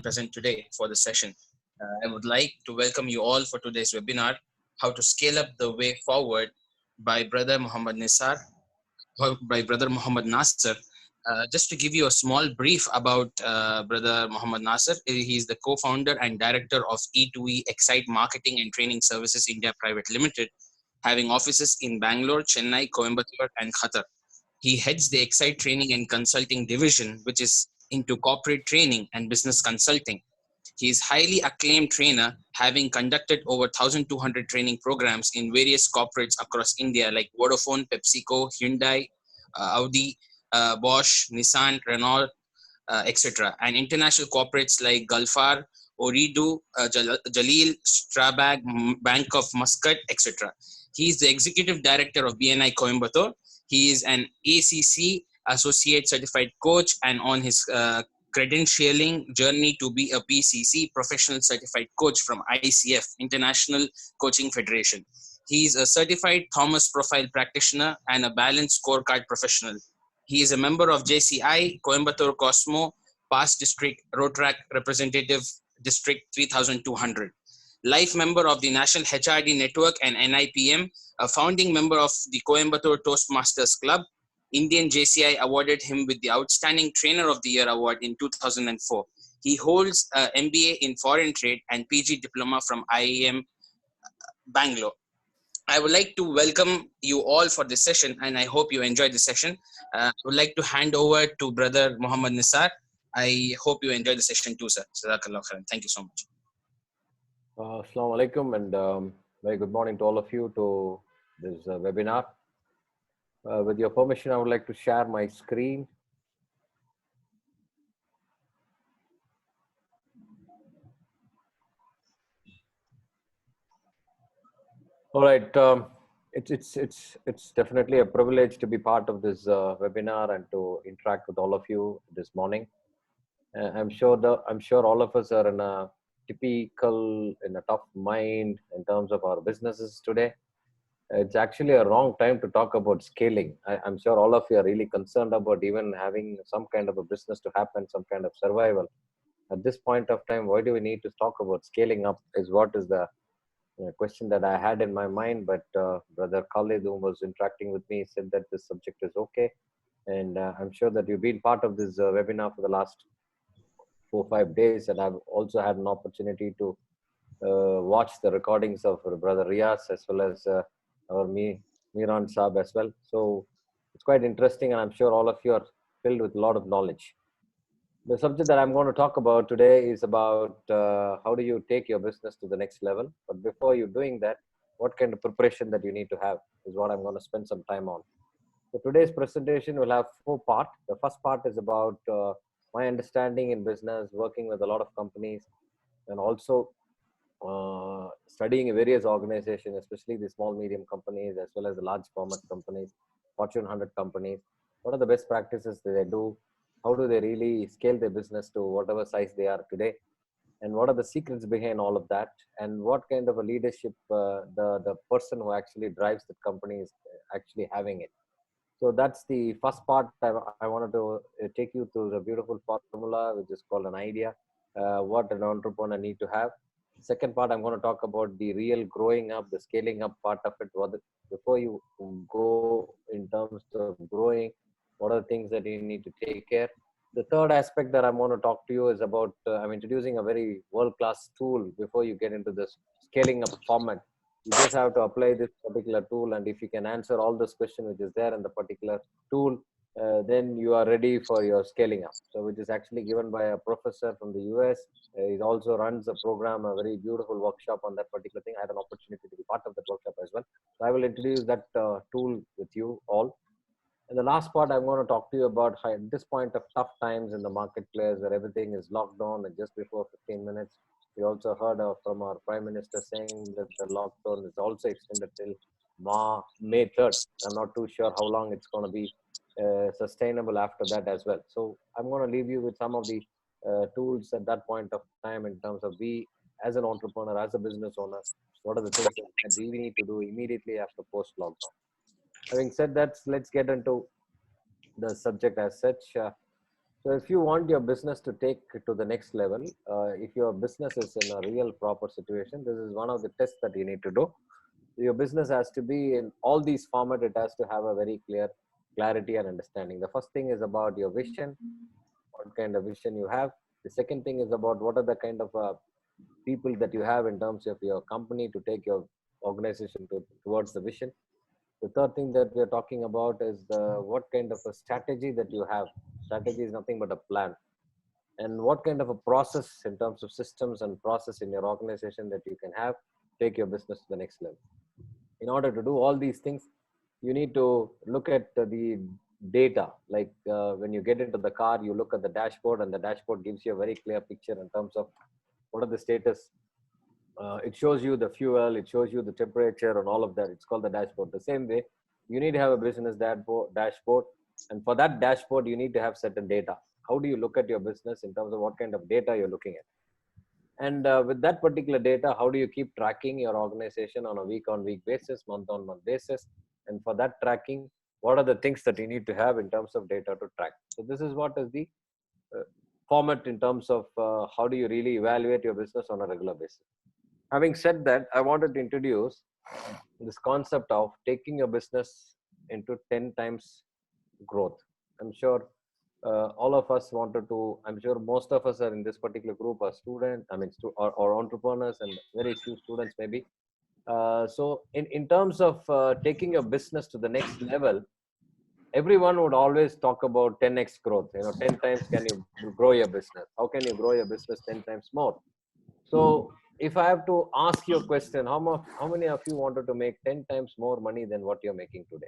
present today for the session. I would like to welcome you all for today's webinar, How to Scale Up the Way Forward by Brother Mohamed Nassar, by Brother Mohamed Nassar. Just to give you a small brief about Brother Mohamed Nassar, he is the co-founder and director of E2E Excite Marketing and Training Services India Private Limited, having offices in Bangalore, Chennai, Coimbatore, and Qatar. He heads the Excite Training and Consulting Division, which is into corporate training and business consulting. He is highly acclaimed trainer, having conducted over 1,200 training programs in various corporates across India like Vodafone, PepsiCo, Hyundai, Audi, Bosch, Nissan, Renault, etc. And international corporates like Gulfar, Ooredoo, Jaleel, Strabag, Bank of Muscat, etc. He is the executive director of BNI Coimbatore. He is an ACC Associate Certified Coach and on his credentialing journey to be a PCC Professional Certified Coach from ICF, International Coaching Federation. He is a certified Thomas Profile practitioner and a balanced scorecard professional. He is a member of JCI, Coimbatore Cosmo, past district Rotrack representative district 3200. Life member of the National HRD Network and NIPM, a founding member of the Coimbatore Toastmasters Club. Indian JCI awarded him with the Outstanding Trainer of the Year award in 2004. He holds an MBA in Foreign Trade and PG Diploma from IIM Bangalore. I would like to welcome you all for this session, and I hope you enjoyed the session. I would like to hand over to Brother Mohamed Nassar. I hope you enjoyed the session too, sir. Jazakallah khairan. Thank you so much. Assalamu alaikum and very good morning to all of you to this webinar. With your permission, I would like to share my screen. All right, it's definitely a privilege to be part of this webinar and to interact with all of you this morning. I'm sure all of us are in a tough mind in terms of our businesses today. It's actually a wrong time to talk about scaling. I'm sure all of you are really concerned about even having some kind of a business to happen, some kind of survival. At this point of time, why do we need to talk about scaling up is what is the question that I had in my mind. But Brother Khalid, who was interacting with me, said that this subject is okay. And I'm sure that you've been part of this webinar for the last 4 or 5 days. And I've also had an opportunity to watch the recordings of Brother Riaz as well as our Miran Saab as well. So it's quite interesting, and I'm sure all of you are filled with a lot of knowledge. The subject that I'm going to talk about today is about how do you take your business to the next level. But before you're doing that, what kind of preparation that you need to have is what I'm going to spend some time on. So today's presentation will have 4 parts. The first part is about my understanding in business, working with a lot of companies, and also studying in various organizations, especially the small, medium companies, as well as the large format companies, Fortune 100 companies. What are the best practices that they do? How do they really scale their business to whatever size they are today? And what are the secrets behind all of that? And what kind of a leadership the person who actually drives the company is actually having it. So that's the first part. I wanted to take you through the beautiful formula, which is called an idea, what an entrepreneur need to have. Second part, I'm going to talk about the real growing up, the scaling up part of it. Before you go in terms of growing, what are the things that you need to take care? The third aspect that I'm going to talk to you is about, I'm introducing a very world-class tool before you get into this scaling up format. You just have to apply this particular tool, and if you can answer all this question which is there in the particular tool, then you are ready for your scaling up. So which is actually given by a professor from the US. He also runs a program, a very beautiful workshop on that particular thing. I had an opportunity to be part of that workshop as well. So I will introduce that tool with you all. And the last part, I'm going to talk to you about how at this point of tough times in the marketplace where everything is locked down, and just before 15 minutes, we also heard from our Prime Minister saying that the lockdown is also extended till May 3rd. I'm not too sure how long it's going to be sustainable after that as well. So I'm going to leave you with some of the tools at that point of time in terms of we as an entrepreneur, as a business owner, what are the things that we need to do immediately after post-lockdown. Having said that, let's get into the subject as such. So if you want your business to take to the next level, if your business is in a real proper situation, this is one of the tests that you need to do. Your business has to be in all these format. It has to have a very clear clarity and understanding. The first thing is about your vision, what kind of vision you have. The second thing is about what are the kind of people that you have in terms of your company to take your organization towards the vision. The third thing that we're talking about is what kind of a strategy that you have. Strategy is nothing but a plan. And what kind of a process in terms of systems and process in your organization that you can have, take your business to the next level. In order to do all these things, you need to look at the data. Like when you get into the car, you look at the dashboard, and the dashboard gives you a very clear picture in terms of what are the status. It shows you the fuel, it shows you the temperature and all of that. It's called the dashboard. The same way, you need to have a business dashboard. And for that dashboard, you need to have certain data. How do you look at your business in terms of what kind of data you're looking at? And with that particular data, how do you keep tracking your organization on a week-on-week basis, month-on-month basis? And for that tracking, what are the things that you need to have in terms of data to track? So this is what is the uh, format in terms of how do you really evaluate your business on a regular basis. Having said that, I wanted to introduce this concept of taking your business into 10 times growth. I'm sure all of us wanted to, I'm sure most of us are in this particular group are students, or entrepreneurs, and very few students maybe. So in terms of taking your business to the next level, everyone would always talk about 10x growth. 10 times can you grow your business? How can you grow your business 10 times more? So if I have to ask you a question, how many of you wanted to make 10 times more money than what you're making today?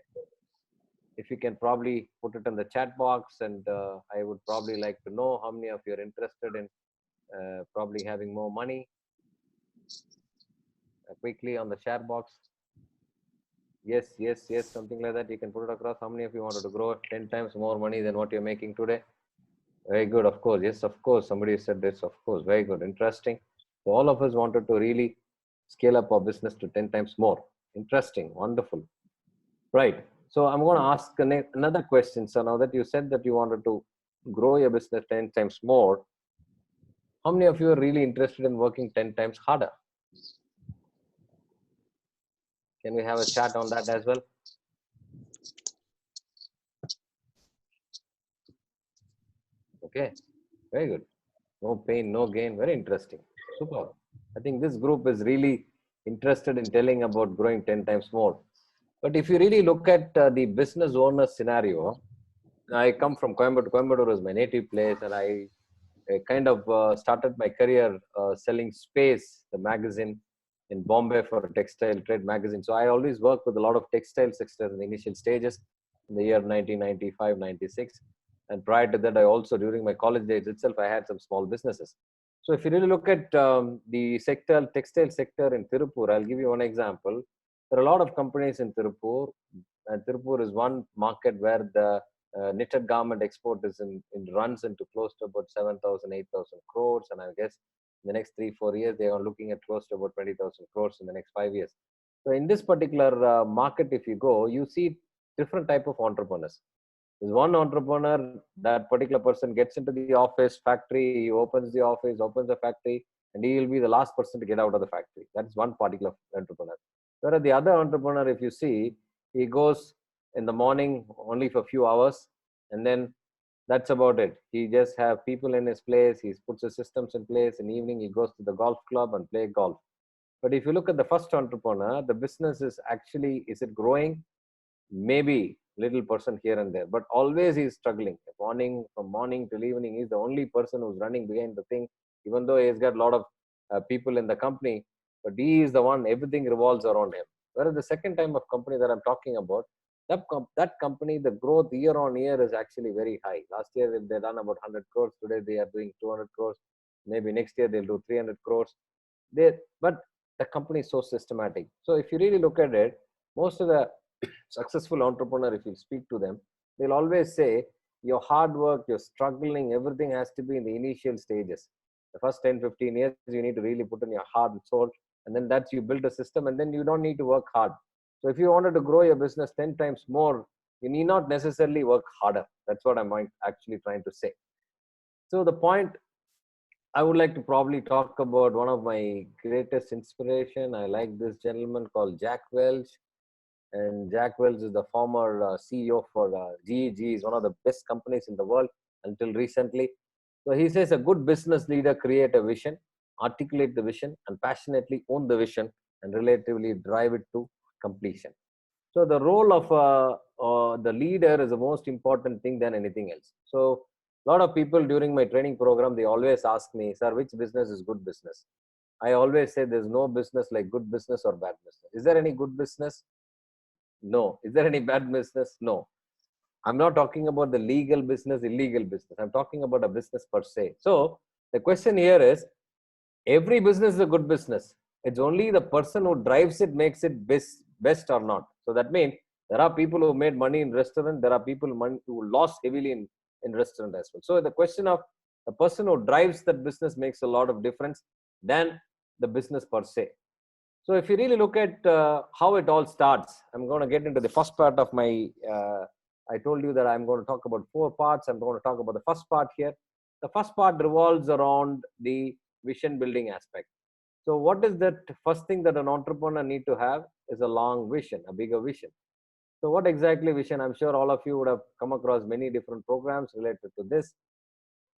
If you can probably put it in the chat box, and I would probably like to know how many of you are interested in probably having more money. Quickly on the chat box. Yes, yes, yes, something like that. You can put it across. How many of you wanted to grow 10 times more money than what you're making today? Very good, of course. Yes, of course. Somebody said this, of course. Very good. Interesting. So all of us wanted to really scale up our business to 10 times more. Interesting. Wonderful. Right. So I'm going to ask another question. So now that you said that you wanted to grow your business 10 times more, how many of you are really interested in working 10 times harder? Can we have a chat on that as well? Okay. Very good. No pain, no gain. Very interesting. Super. I think this group is really interested in telling about growing 10 times more. But if you really look at the business owner scenario, I come from Coimbatore. Coimbatore is my native place, and I kind of started my career selling Space, the magazine in Bombay, for a textile trade magazine. So I always worked with a lot of textile sectors in the initial stages in the year 1995, 96. And prior to that, I also, during my college days itself, I had some small businesses. So if you really look at the textile sector in Tirupur, I'll give you one example. There are a lot of companies in Tirupur, and Tirupur is one market where the knitted garment export is runs into close to about 7,000, 8,000 crores. And I guess in the next 3-4 years, they are looking at close to about 20,000 crores in the next 5 years. So in this particular market, if you go, you see different type of entrepreneurs. There's one entrepreneur, that particular person gets into the office, factory, he opens the office, opens the factory, and he will be the last person to get out of the factory. That's one particular entrepreneur. Whereas the other entrepreneur, if you see, he goes in the morning only for a few hours, and then that's about it. He just have people in his place, he puts his systems in place. In the evening, he goes to the golf club and play golf. But if you look at the first entrepreneur, the business is actually, is it growing? Maybe little person here and there, but always he's struggling. From morning till evening, he's the only person who's running behind the thing, even though he's got a lot of people in the company, but he is the one, everything revolves around him. Whereas the second time of company that I'm talking about, that company, the growth year on year is actually very high. Last year they done about 100 crores. Today they are doing 200 crores. Maybe next year they'll do 300 crores. But the company is so systematic. So if you really look at it, most of the successful entrepreneur, if you speak to them, they'll always say your hard work, your struggling, everything has to be in the initial stages. The first 10-15 years, you need to really put in your heart and soul, and then that's, you build a system, and then you don't need to work hard. So if you wanted to grow your business 10 times more, you need not necessarily work harder. That's what I'm actually trying to say. So the point I would like to probably talk about one of my greatest inspiration. I like this gentleman called Jack Welch, and Jack Welch is the former CEO for GE. Is one of the best companies in the world until recently. So he says a good business leader create a vision, articulate the vision, and passionately own the vision and relatively drive it to completion. So the role of the leader is the most important thing than anything else. So a lot of people during my training program, they always ask me, sir, which business is good business? I always say there's no business like good business or bad business. Is there any good business? No. Is there any bad business? No. I'm not talking about the legal business, illegal business. I'm talking about a business per se. So the question here is, every business is a good business. It's only the person who drives it makes it best or not. So that means there are people who made money in restaurant. There are people who lost heavily in restaurant as well. So the question of the person who drives that business makes a lot of difference than the business per se. So if you really look at how it all starts, I'm going to get into the first part of my. I told you that I'm going to talk about 4 parts. I'm going to talk about the first part here. The first part revolves around the vision building aspect. So what is that first thing that an entrepreneur need to have is a long vision, a bigger vision. So what exactly vision? I'm sure all of you would have come across many different programs related to this.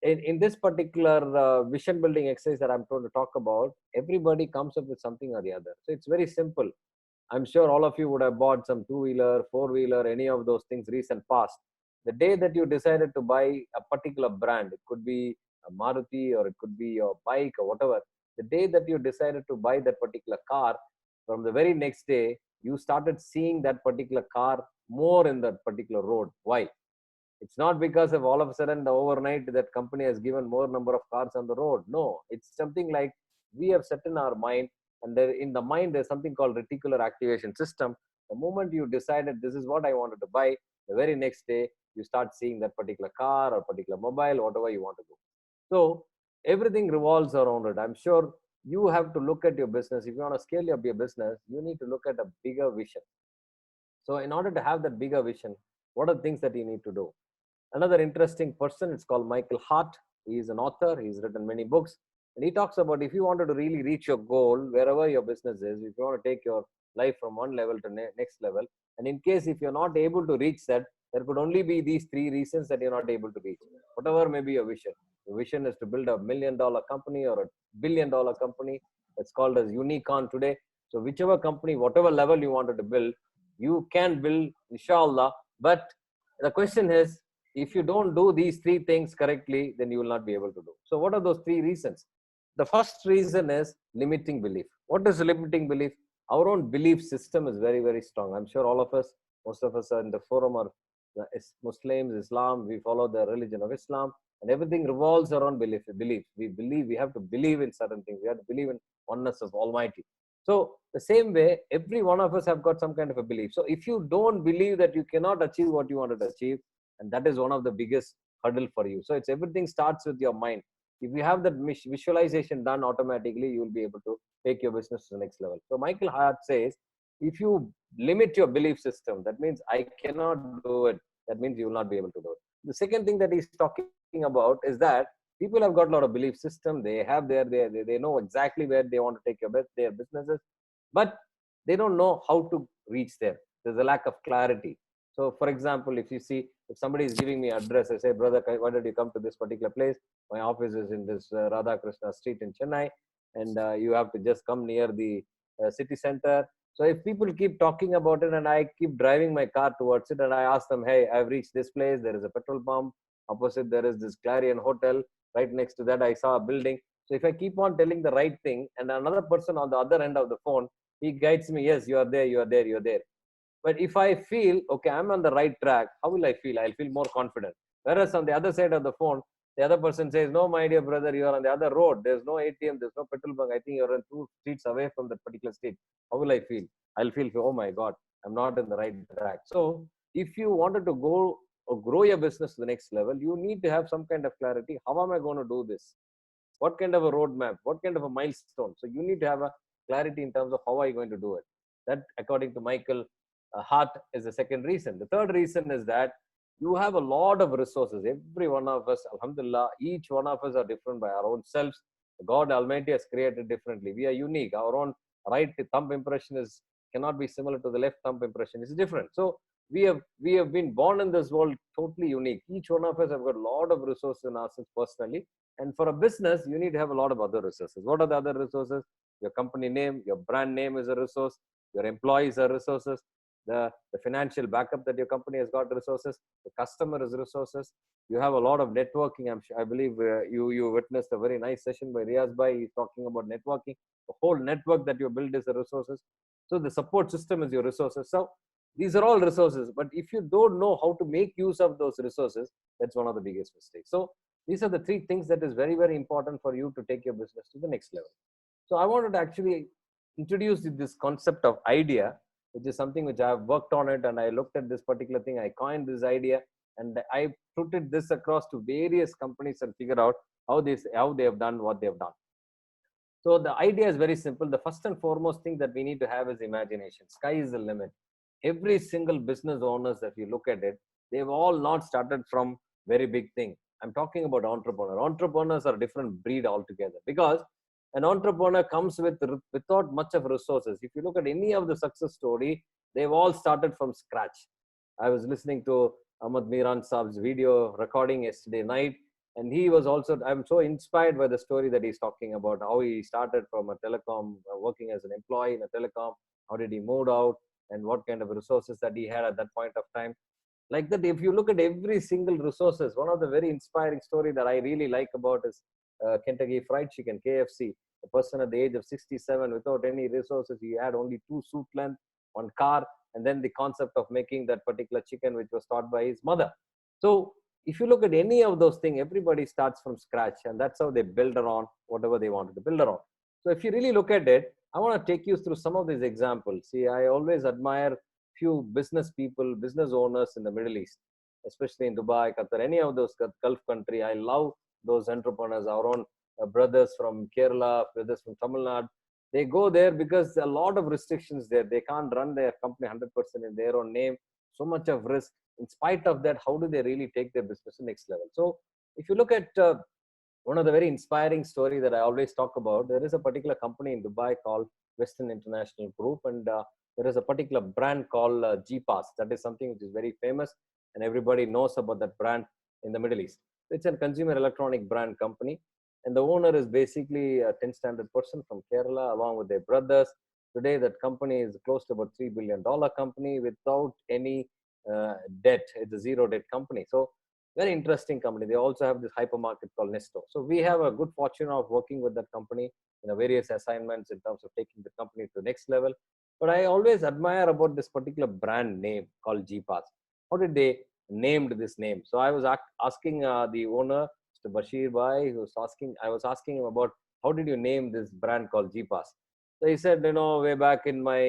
In this particular vision building exercise that I'm going to talk about, everybody comes up with something or the other. So it's very simple. I'm sure all of you would have bought some two-wheeler, four-wheeler, any of those things recent past. The day that you decided to buy a particular brand, it could be a Maruti or it could be your bike or whatever. The day that you decided to buy that particular car, from the very next day, you started seeing that particular car more in that particular road. Why? It's not because of all of a sudden the overnight that company has given more number of cars on the road. No, it's something like we have set in our mind, and there, in the mind there's something called reticular activation system. The moment you decided this is what I wanted to buy, the very next day you start seeing that particular car or particular mobile, whatever you want to do. So everything revolves around it. I'm sure you have to look at your business. If you want to scale up your business, you need to look at a bigger vision. So in order to have that bigger vision, what are the things that you need to do? Another interesting person, it's called Michael Hart. He is an author. He's written many books. And he talks about if you wanted to really reach your goal, wherever your business is, if you want to take your life from one level to next level, and in case if you're not able to reach that, there could only be these 3 reasons that you're not able to reach. Whatever may be your vision. Your vision is to build $1 million company or $1 billion company. It's called as unicorn today. So whichever company, whatever level you wanted to build, you can build, inshallah. But the question is, if you don't do these 3 things correctly, then you will not be able to do. So what are those 3 reasons? The first reason is limiting belief. What is limiting belief? Our own belief system is very, very strong. I'm sure all of us, most of us are in the forum are Muslims, Islam. We follow the religion of Islam, and everything revolves around belief. We believe, we have to believe in certain things. We have to believe in oneness of Almighty. So the same way, every one of us have got some kind of a belief. So if you don't believe that you cannot achieve what you wanted to achieve, and that is one of the biggest hurdle for you. So it's everything starts with your mind. If you have that visualization done automatically, you will be able to take your business to the next level. So Michael Hart says, if you limit your belief system, that means I cannot do it. That means you will not be able to do it. The second thing that he's talking about is that people have got a lot of belief system. They have they know exactly where they want to take their businesses, but they don't know how to reach there. There's a lack of clarity. So for example, if you see, if somebody is giving me address, I say, brother, why did you come to this particular place? My office is in this Radha Krishna street in Chennai, and you have to just come near the city center. So if people keep talking about it and I keep driving my car towards it and I ask them, hey, I've reached this place, there is a petrol pump, opposite there is this Clarion hotel, right next to that I saw a building. So if I keep on telling the right thing and another person on the other end of the phone, he guides me, yes, you are there, you are there, you are there. But if I feel, okay, I'm on the right track, how will I feel? I'll feel more confident. Whereas on the other side of the phone, the other person says, no, my dear brother, you are on the other road. There's no ATM, there's no petrol bunk. I think you're on 2 streets away from that particular street. How will I feel? I'll feel, oh my God, I'm not in the right track. So if you wanted to go or grow your business to the next level, you need to have some kind of clarity. How am I going to do this? What kind of a roadmap? What kind of a milestone? So you need to have a clarity in terms of how are you going to do it. That, according to Michael Hart, is the second reason. The third reason is that You have a lot of resources. Every one of us, alhamdulillah, each one of us are different by our own selves. God Almighty has created differently. We are unique. Our own right thumb impression is cannot be similar to the left thumb impression. It's different. So we have been born in this world totally unique. Each one of us have got a lot of resources in ourselves personally. And for a business, you need to have a lot of other resources. What are the other resources? Your company name, your brand name is a resource. Your employees are resources. The financial backup that your company has got resources. The customer is resources. You have a lot of networking. I believe you witnessed a very nice session by Riaz Bhai. He's talking about networking. The whole network that you build is the resources. So the support system is your resources. So these are all resources. But if you don't know how to make use of those resources, that's one of the biggest mistakes. So these are the three things that is very, very important for you to take your business to the next level. So I wanted to actually introduce this concept of idea, which is something which I have worked on it, and I looked at this particular thing. I coined this idea, and I put this across to various companies and figure out how they have done what they have done. So the idea is very simple. The first and foremost thing that we need to have is imagination. Sky is the limit. Every single business owners, if you look at it, they've all not started from very big thing. I'm talking about entrepreneur. Entrepreneurs are a different breed altogether, because an entrepreneur comes without much of resources. If you look at any of the success story, they've all started from scratch. I was listening to Ahmad Miran Saab's video recording yesterday night, and he was also, I'm so inspired by the story that he's talking about, how he started from a telecom, working as an employee in a telecom. How did he move out, and what kind of resources that he had at that point of time. Like that, if you look at every single resources, one of the very inspiring story that I really like about is Kentucky Fried Chicken, KFC. The person at the age of 67, without any resources, he had only 2 suit length, 1 car, and then the concept of making that particular chicken, which was taught by his mother. So if you look at any of those things, everybody starts from scratch, and that's how they build around whatever they wanted to build around. So if you really look at it, I want to take you through some of these examples. See, I always admire few business people, business owners in the Middle East, especially in Dubai, Qatar, any of those Gulf country. I love those entrepreneurs. Our own brothers from Kerala, brothers from Tamil Nadu, they go there because a lot of restrictions there. They can't run their company 100% in their own name. So much of risk. In spite of that, how do they really take their business to the next level? So if you look at one of the very inspiring story that I always talk about, there is a particular company in Dubai called Western International Group, and there is a particular brand called G-Pass. That is something which is very famous, and everybody knows about that brand in the Middle East. It's a consumer electronic brand company, and the owner is basically a 10 standard person from Kerala, along with their brothers. Today, that company is close to about $3 billion company without any debt. It's a zero debt company. So very interesting company. They also have this hypermarket called Nesto. So we have a good fortune of working with that company in various assignments in terms of taking the company to the next level. But I always admire about this particular brand name called GPass. How did they named this name? So I was asking the owner, Mr. Bashir Bhai, I was asking him about how did you name this brand called GPass? So he said, way back in my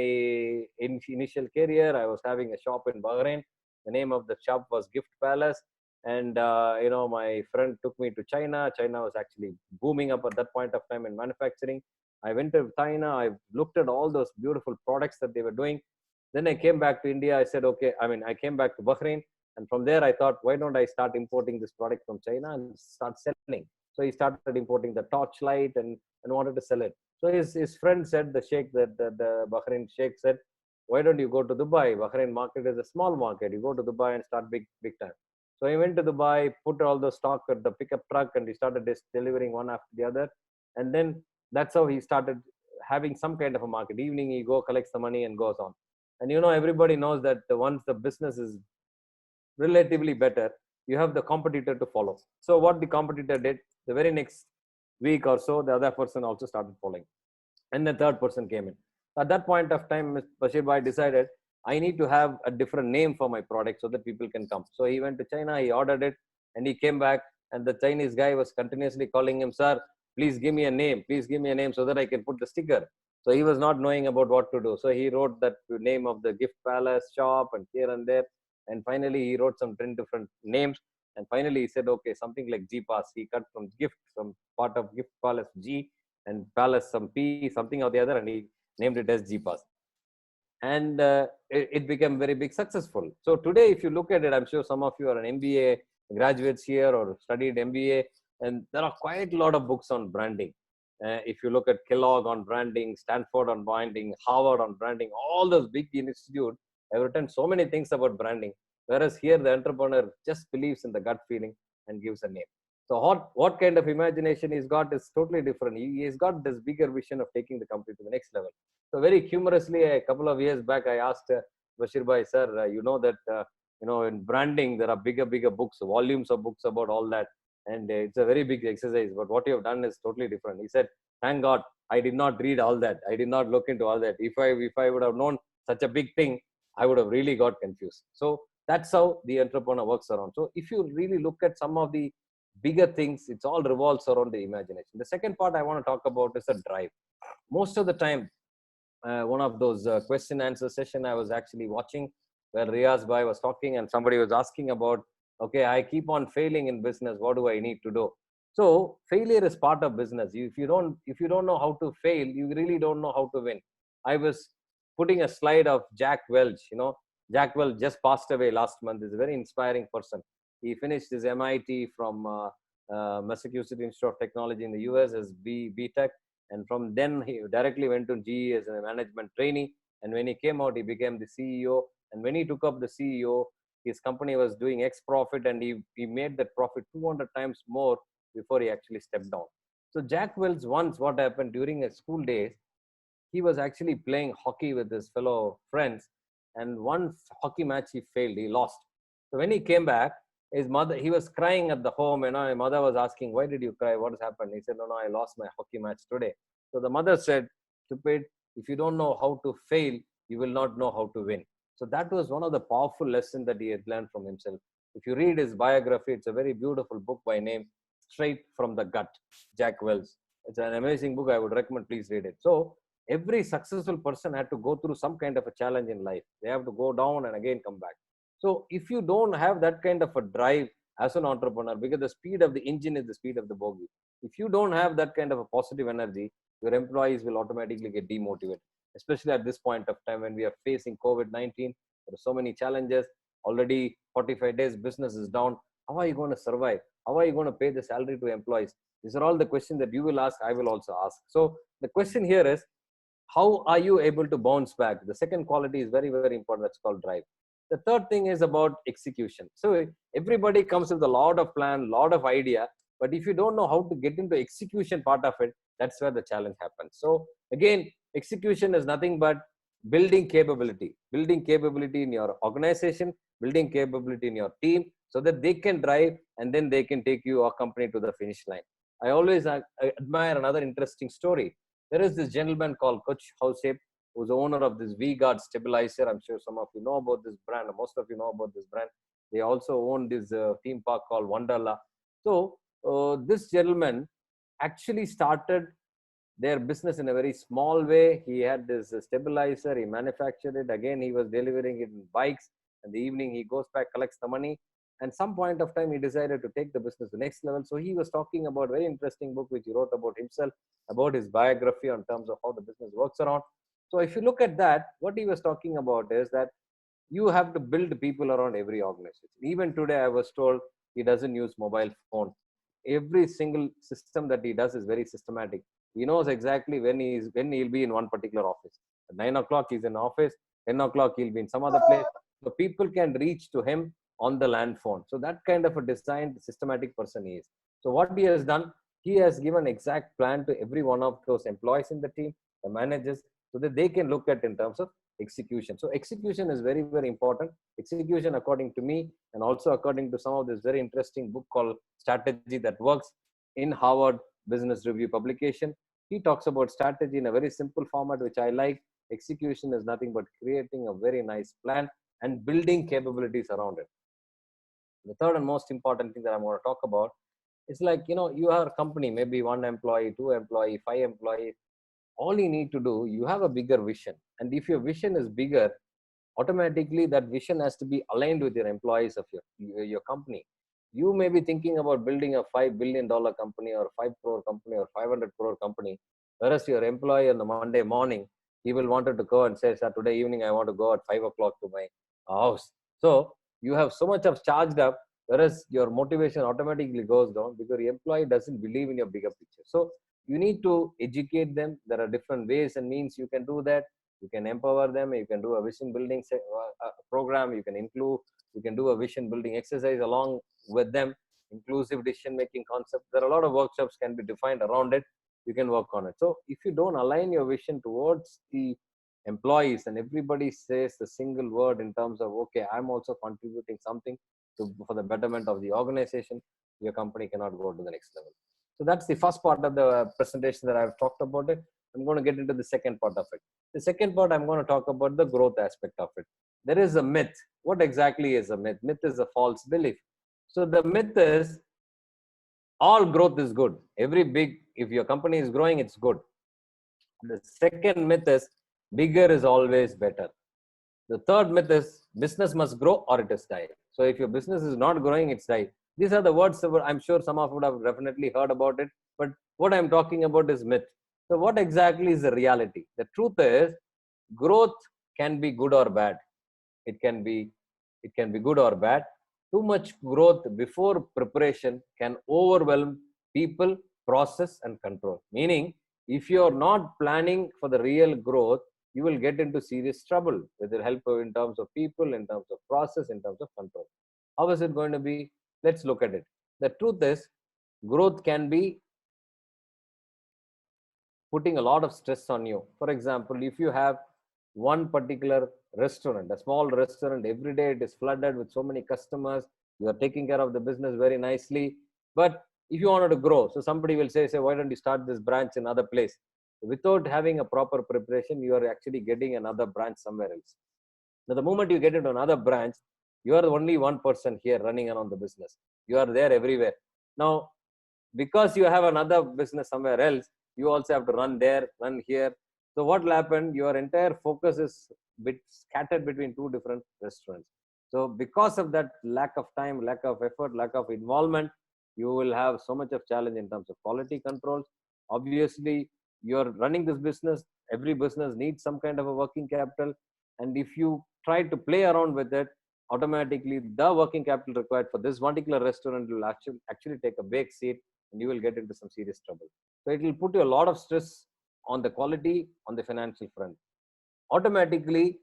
initial career, I was having a shop in Bahrain. The name of the shop was Gift Palace. And, my friend took me to China. China was actually booming up at that point of time in manufacturing. I went to China. I looked at all those beautiful products that they were doing. Then I came back to India. I said, okay, I came back to Bahrain. And from there, I thought, why don't I start importing this product from China and start selling? So he started importing the torchlight and wanted to sell it. So his friend said, the sheikh, the Bahrain sheikh said, why don't you go to Dubai? Bahrain market is a small market. You go to Dubai and start big time. So he went to Dubai, put all the stock at the pickup truck, and he started delivering one after the other. And then that's how he started having some kind of a market. Evening, he collects the money and goes on. And everybody knows that once the business is relatively better, you have the competitor to follow. So what the competitor did, the very next week or so, the other person also started following. And the third person came in. At that point of time, Mr. Bashir Bhai decided, I need to have a different name for my product so that people can come. So he went to China, he ordered it, and he came back, and the Chinese guy was continuously calling him, sir, please give me a name. Please give me a name so that I can put the sticker. So he was not knowing about what to do. So he wrote that name of the Gift Palace shop and here and there. And finally, he wrote some 10 different names. And finally, he said, okay, something like G Pass. He cut from gift, some part of Gift Palace G, and Palace some P, something or the other, and he named it as G Pass. and it became very big successful. So today, if you look at it, I'm sure some of you are an MBA graduates here or studied MBA, and there are quite a lot of books on branding. If you look at Kellogg on branding, Stanford on branding, Harvard on branding, all those big institutes have written so many things about branding. Whereas here, the entrepreneur just believes in the gut feeling and gives a name. So what kind of imagination he's got is totally different. He's got this bigger vision of taking the company to the next level. So very humorously, a couple of years back, I asked Bashir Bhai, sir, you know that in branding there are bigger books, volumes of books about all that, and it's a very big exercise. But what you have done is totally different. He said, "Thank God, I did not read all that. I did not look into all that. If I would have known such a big thing, I would have really got confused." So that's how the entrepreneur works around. So if you really look at some of the bigger things, it's all revolves around the imagination. The second part I want to talk about is a drive. Most of the time, one of those question answer session I was actually watching, where Riaz Bhai was talking and somebody was asking about, okay, I keep on failing in business. What do I need to do? So failure is part of business. If you don't know how to fail, you really don't know how to win. I was putting a slide of Jack Welch. Jack Welch just passed away last month. He's a very inspiring person. He finished his MIT from Massachusetts Institute of Technology in the US as B.Tech, and from then he directly went to GE as a management trainee. And when he came out, he became the CEO. And when he took up the CEO, his company was doing X profit, and he made that profit 200 times more before he actually stepped down. So Jack Welch, once what happened during his school days, he was actually playing hockey with his fellow friends, and one hockey match he failed, he lost. So when he came back, his mother, he was crying at the home, my mother was asking, why did you cry, what has happened? He said, no, I lost my hockey match today. So the mother said, stupid, if you don't know how to fail, you will not know how to win. So that was one of the powerful lessons that he had learned from himself. If you read his biography, it's a very beautiful book by name Straight from the Gut, Jack Welch. It's an amazing book. I would recommend, please read it. So every successful person had to go through some kind of a challenge in life. They have to go down and again come back. So if you don't have that kind of a drive as an entrepreneur, because the speed of the engine is the speed of the bogie, if you don't have that kind of a positive energy, your employees will automatically get demotivated, especially at this point of time when we are facing COVID-19. There are so many challenges. Already 45 days business is down. How are you going to survive? How are you going to pay the salary to employees? These are all the questions that you will ask, I will also ask. So the question here is, how are you able to bounce back? The second quality is very, very important. That's called drive. The third thing is about execution. So everybody comes with a lot of plan, lot of idea, but if you don't know how to get into execution part of it, that's where the challenge happens. So again, execution is nothing but building capability in your organization, building capability in your team, so that they can drive and then they can take your company to the finish line. I always admire another interesting story. There is this gentleman called Coach Housep, who's the owner of this V-Guard stabilizer. I'm sure some of you know about this brand, or most of you know about this brand. They also own this theme park called Wonderla. So this gentleman actually started their business in a very small way. He had this stabilizer, he manufactured it. Again, he was delivering it in bikes. In the evening, he goes back, collects the money. And some point of time, he decided to take the business to the next level. So he was talking about a very interesting book, which he wrote about himself, about his biography in terms of how the business works around. So if you look at that, what he was talking about is that you have to build people around every organization. Even today, I was told he doesn't use mobile phone. Every single system that he does is very systematic. He knows exactly when he'll be in one particular office. At 9 o'clock, he's in office. 10 o'clock, he'll be in some other place. So people can reach to him on the land phone. So that kind of a designed, systematic person he is. So what he has done, he has given exact plan to every one of those employees in the team, the managers, so that they can look at in terms of execution. So execution is very, very important. Execution, according to me, and also according to some of this very interesting book called Strategy That Works in Harvard Business Review publication. He talks about strategy in a very simple format, which I like. Execution is nothing but creating a very nice plan and building capabilities around it. The third and most important thing that I'm going to talk about is, like, you are a company, maybe one employee, two employee, five employees. All you need to do, you have a bigger vision. And if your vision is bigger, automatically that vision has to be aligned with your employees of your company. You may be thinking about building a $5 billion company or 5 crore company or 500 crore company, whereas your employee on the Monday morning, He will wanted to go and say, sir, today evening I want to go at 5 o'clock to my house. So you have so much of charged up, whereas your motivation automatically goes down because your employee doesn't believe in your bigger picture. So you need to educate them. There are different ways and means you can do that. You can empower them. You can do a vision building program. You can include. You can do a vision building exercise along with them. Inclusive decision making concept. There are a lot of workshops can be defined around it. You can work on it. So if you don't align your vision towards the employees and everybody says the single word in terms of, okay, I'm also contributing something for the betterment of the organization, your company cannot go to the next level. So that's the first part of the presentation that I've talked about it. I'm going to get into the second part of it. The second part, I'm going to talk about the growth aspect of it. There is a myth. What exactly is a myth? Myth is a false belief. So the myth is all growth is good. If your company is growing, it's good. The second myth is bigger is always better. The third myth is business must grow or it is die. So if your business is not growing, it's die. These are the words that I'm sure some of you would have definitely heard about it. But what I'm talking about is myth. So what exactly is the reality? The truth is growth can be good or bad. It can be good or bad. Too much growth before preparation can overwhelm people, process, and control. Meaning, if you're not planning for the real growth, you will get into serious trouble with the help in terms of people, in terms of process, in terms of control. How is it going to be? Let's look at it. The truth is, growth can be putting a lot of stress on you. For example, if you have one particular restaurant, a small restaurant, every day it is flooded with so many customers, you are taking care of the business very nicely. But if you wanted to grow, so somebody will say, why don't you start this branch in another place? Without having a proper preparation, you are actually getting another branch somewhere else. Now, the moment you get into another branch, you are only one person here running around the business. You are there everywhere. Now, because you have another business somewhere else, you also have to run there, run here. So what will happen? Your entire focus is scattered between two different restaurants. So because of that lack of time, lack of effort, lack of involvement, you will have so much of challenge in terms of quality controls. Obviously, you're running this business. Every business needs some kind of a working capital. And if you try to play around with it, automatically the working capital required for this particular restaurant will actually take a back seat and you will get into some serious trouble. So it will put you a lot of stress on the quality, on the financial front. Automatically,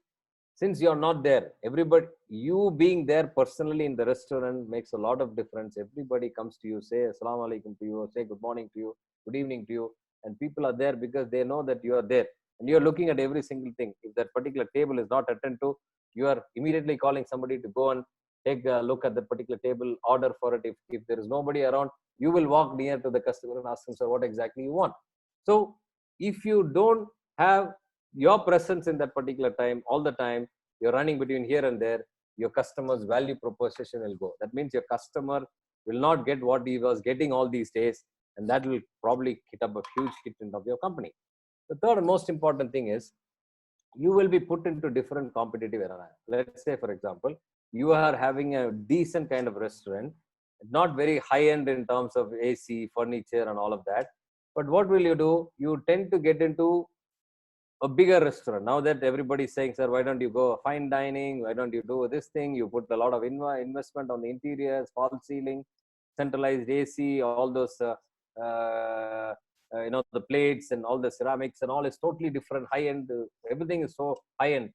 since you're not there, everybody, you being there personally in the restaurant makes a lot of difference. Everybody comes to you, say Assalamu alaikum to you, say good morning to you, good evening to you. And people are there because they know that you are there. And you're looking at every single thing. If that particular table is not attended to, you are immediately calling somebody to go and take a look at that particular table, order for it. If there is nobody around, you will walk near to the customer and ask him, sir, what exactly you want? So if you don't have your presence in that particular time, all the time, you're running between here and there, your customer's value proposition will go. That means your customer will not get what he was getting all these days, and that will probably hit up a huge hit into your company. The third and most important thing is you will be put into different competitive arena. Let's say, for example, you are having a decent kind of restaurant, not very high end in terms of AC, furniture, and all of that. But what will you do? You tend to get into a bigger restaurant. Now that everybody is saying, sir, why don't you go fine dining? Why don't you do this thing? You put a lot of investment on the interiors, false ceiling, centralized AC, all those, the plates and all the ceramics and all is totally different, high end. Everything is so high end.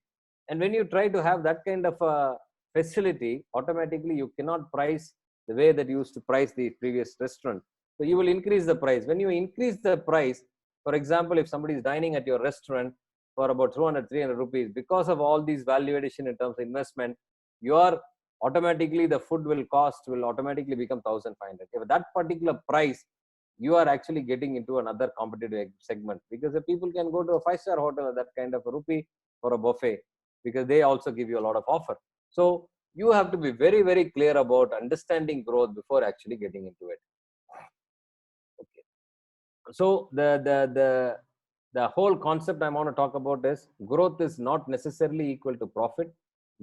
And when you try to have that kind of facility, automatically you cannot price the way that you used to price the previous restaurant. So you will increase the price. When you increase the price, for example, if somebody is dining at your restaurant for about 200, 300 rupees, because of all these value addition in terms of investment, your automatically the food will automatically become 1,500. If that particular price, you are actually getting into another competitive segment because the people can go to a 5-star hotel at that kind of a rupee for a buffet because they also give you a lot of offer. So you have to be very, very clear about understanding growth before actually getting into it. Okay. So the whole concept I want to talk about is growth is not necessarily equal to profit.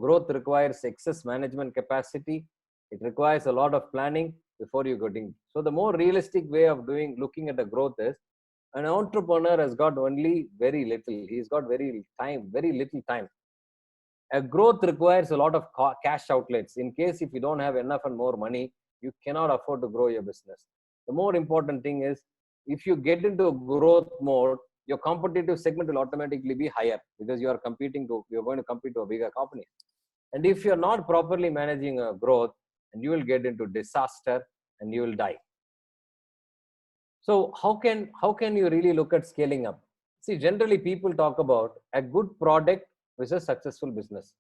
Growth requires excess management capacity. It requires a lot of planning before you getting. So the more realistic way of looking at the growth is An entrepreneur has got only very little. He's got very little time. A growth requires a lot of cash outlets. In case if you don't have enough and more money, you cannot afford to grow your business. The more important thing is, if you get into a growth mode, your competitive segment will automatically be higher because you're going to compete to a bigger company. And if you're not properly managing a growth, and you will get into disaster and you will die. So how can you really look at scaling up? See, generally people talk about a good product with a successful business.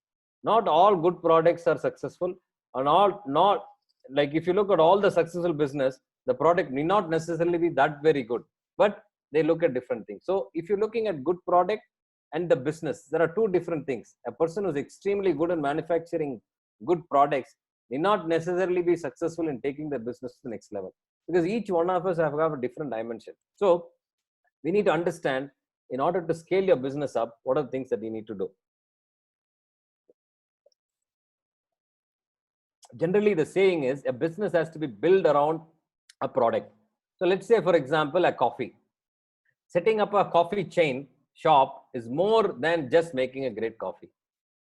Not all good products are successful, and all not like if you look at all the successful business, the product may not necessarily be that very good, but they look at different things. So if you're looking at good product and the business, there are two different things. A person who's extremely good in manufacturing good products may not necessarily be successful in taking the business to the next level, because each one of us have a different dimension. So we need to understand, in order to scale your business up, what are the things that you need to do. Generally the saying is a business has to be built around a product. So let's say, for example, a coffee. Setting up a coffee chain shop is more than just making a great coffee.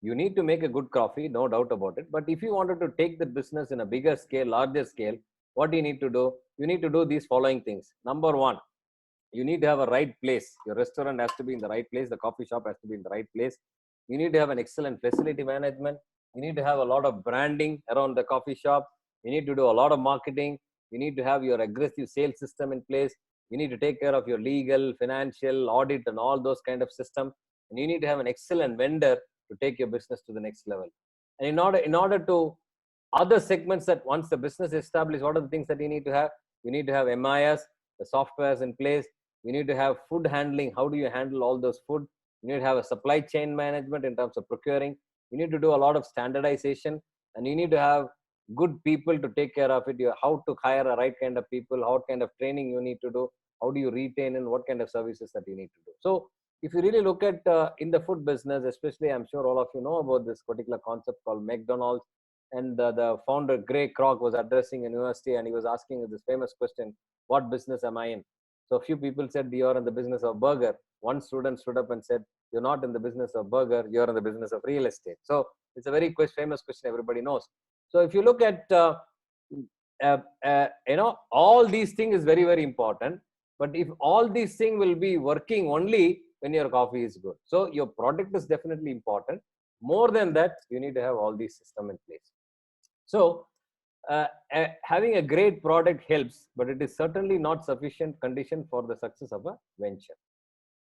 You need to make a good coffee, no doubt about it. But if you wanted to take the business in a bigger scale, larger scale, what do you need to do? You need to do these following things. Number one, you need to have a right place. Your restaurant has to be in the right place. The coffee shop has to be in the right place. You need to have an excellent facility management. You need to have a lot of branding around the coffee shop. You need to do a lot of marketing. You need to have your aggressive sales system in place. You need to take care of your legal, financial, audit, and all those kind of system. And you need to have an excellent vendor to take your business to the next level. And in order to other segments, that once the business is established, what are the things that you need to have? You need to have MIS, the softwares in place. You need to have food handling. How do you handle all those food? You need to have a supply chain management in terms of procuring. You need to do a lot of standardization, and you need to have good people to take care of it. How to hire a right kind of people, what kind of training you need to do, how do you retain, and what kind of services that you need to do. So if you really look at in the food business, especially, I'm sure all of you know about this particular concept called McDonald's. And the founder, Gray Kroc, was addressing a university, and he was asking this famous question, what business am I in? So a few people said, you're in the business of burger. One student stood up and said, you're not in the business of burger, you're in the business of real estate. So it's a very famous question everybody knows. So if you look at, all these things is very, very important. But if all these things will be working only when your coffee is good. So your product is definitely important. More than that, you need to have all these systems in place. So having a great product helps, but it is certainly not sufficient condition for the success of a venture.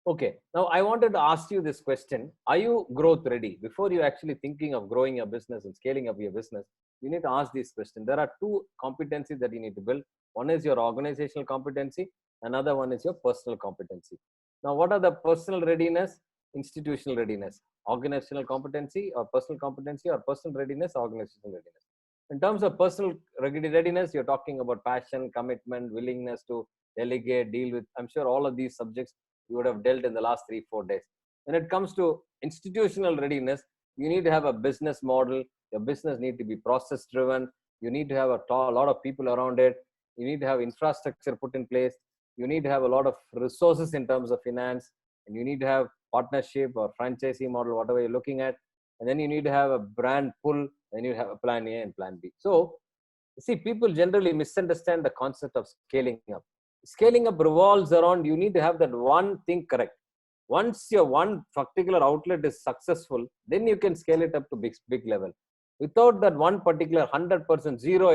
Okay, now I wanted to ask you this question. Are you growth ready? Before you actually thinking of growing your business and scaling up your business, you need to ask this question. There are two competencies that you need to build. One is your organizational competency. Another one is your personal competency. Now, what are the personal readiness, institutional readiness, organizational competency or personal competency, or personal readiness, organizational readiness? In terms of personal readiness, you're talking about passion, commitment, willingness to delegate, deal with. I'm sure all of these subjects you would have dealt in the last 3-4 days. When it comes to institutional readiness, you need to have a business model. Your business need to be process driven. You need to have a lot of people around it. You need to have infrastructure put in place. You need to have a lot of resources in terms of finance, and you need to have partnership or franchisee model, whatever you're looking at. And then you need to have a brand pull, and you have a plan A and plan B. So see, people generally misunderstand the concept of scaling up. Scaling up revolves around, you need to have that one thing correct. Once your one particular outlet is successful, then you can scale it up to big level. Without that one particular 100% zero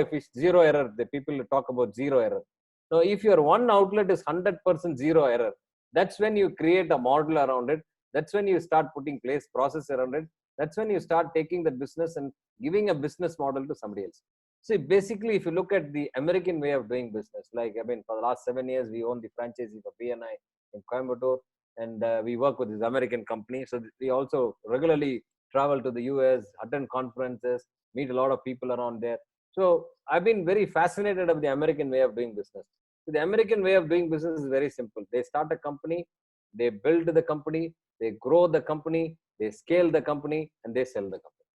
error, the people talk about zero error. Now, if your one outlet is 100% zero error, that's when you create a model around it. That's when you start putting place process around it. That's when you start taking the business and giving a business model to somebody else. So basically, if you look at the American way of doing business, like, I mean, for the last 7 years, we own the franchisee for BNI in Coimbatore, and we work with this American company. So we also regularly travel to the US, attend conferences, meet a lot of people around there. So I've been very fascinated of the American way of doing business. So the American way of doing business is very simple. They start a company, they build the company, they grow the company, they scale the company, and they sell the company.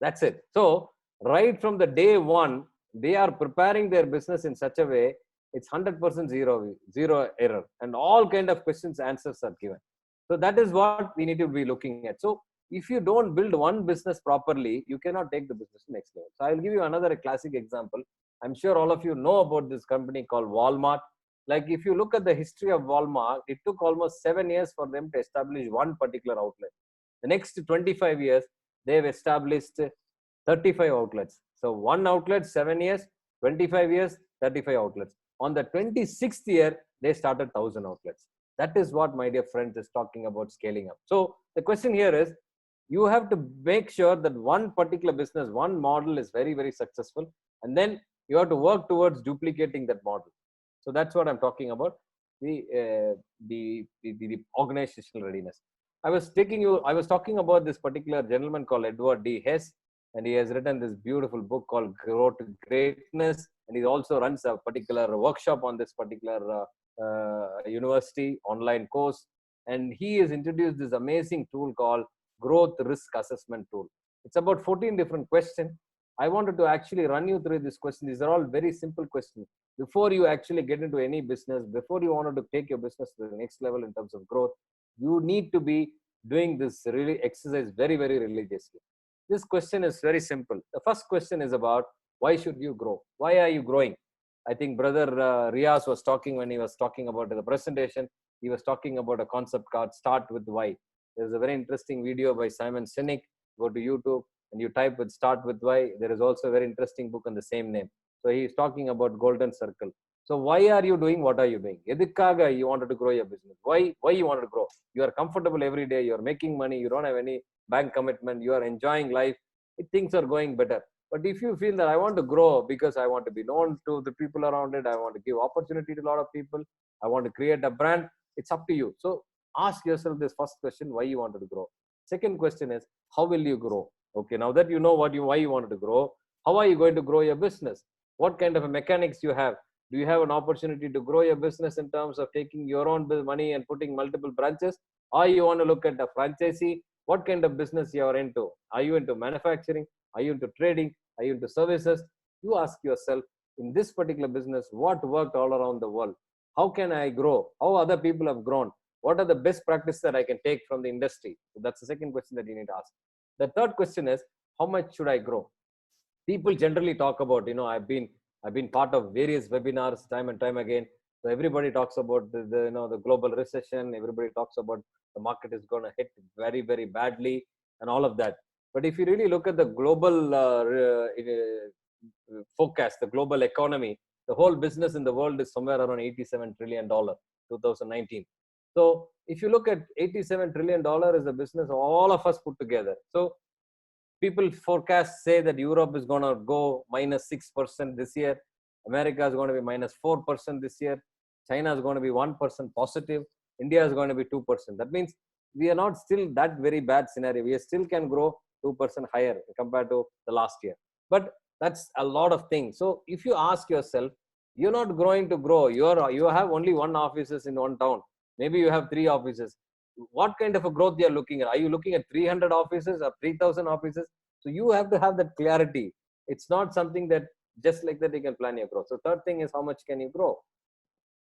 That's it. So right from the day one, they are preparing their business in such a way It's 100% zero error, and all kind of questions answers are given. So that is what we need to be looking at. So if you don't build one business properly, you cannot take the business to next level. So I'll give you another classic example. I'm sure all of you know about this company called Walmart. Like if you look at the history of Walmart, it took almost 7 years for them to establish one particular outlet. The next 25 years, they've established 35 outlets. So one outlet, 7 years, 25 years, 35 outlets. On the 26th year, they started 1,000 outlets. That is what, my dear friends, is talking about scaling up. So the question here is, you have to make sure that one particular business, one model is very, very successful. And then you have to work towards duplicating that model. So that's what I'm talking about, the organizational readiness. I was talking about this particular gentleman called Edward D. Hess, and he has written this beautiful book called Grow to Greatness, and he also runs a particular workshop on this particular university online course. And he has introduced this amazing tool called Growth Risk Assessment Tool. It's about 14 different questions. I wanted to actually run you through this question. These are all very simple questions. Before you actually get into any business, before you wanted to take your business to the next level in terms of growth, you need to be doing this really exercise very, very religiously. This question is very simple. The first question is about, why should you grow? Why are you growing? I think brother Riaz was talking, when he was talking about the presentation, he was talking about a concept called Start with Why. There's a very interesting video by Simon Sinek. Go to YouTube and you type with Start with Why. There is also a very interesting book on the same name. So he is talking about golden circle. So why are you doing what are you doing? Edikaga you wanted to grow your business. Why you wanted to grow? You are comfortable every day. You are making money. You don't have any bank commitment. You are enjoying life. Things are going better. But if you feel that I want to grow because I want to be known to the people around it, I want to give opportunity to a lot of people, I want to create a brand, it's up to you. So ask yourself this first question, why you wanted to grow. Second question is, how will you grow? Okay, now that you know why you wanted to grow, how are you going to grow your business? What kind of a mechanics you have? Do you have an opportunity to grow your business in terms of taking your own money and putting multiple branches? Or you want to look at a franchisee? What kind of business you are into? Are you into manufacturing? Are you into trading? Are you into services? You ask yourself, in this particular business, what worked all around the world? How can I grow? How other people have grown? What are the best practices that I can take from the industry? So that's the second question that you need to ask. The third question is, how much should I grow? People generally talk about, I've been part of various webinars time and time again. So everybody talks about the global recession. Everybody talks about the market is going to hit very, very badly and all of that. But if you really look at the global forecast, the global economy, the whole business in the world is somewhere around $87 trillion, 2019. So if you look at $87 trillion is a business all of us put together. So people forecast say that Europe is going to go minus 6% this year. America is going to be minus 4% this year. China is going to be 1% positive. India is going to be 2%. That means we are not still that very bad scenario. We still can grow 2% higher compared to the last year. But that's a lot of things. So if you ask yourself, you're not growing to grow. You have only one offices in one town. Maybe you have 3 offices. What kind of a growth you are looking at? Are you looking at 300 offices or 3,000 offices? So you have to have that clarity. It's not something that just like that you can plan your growth. So third thing is, how much can you grow?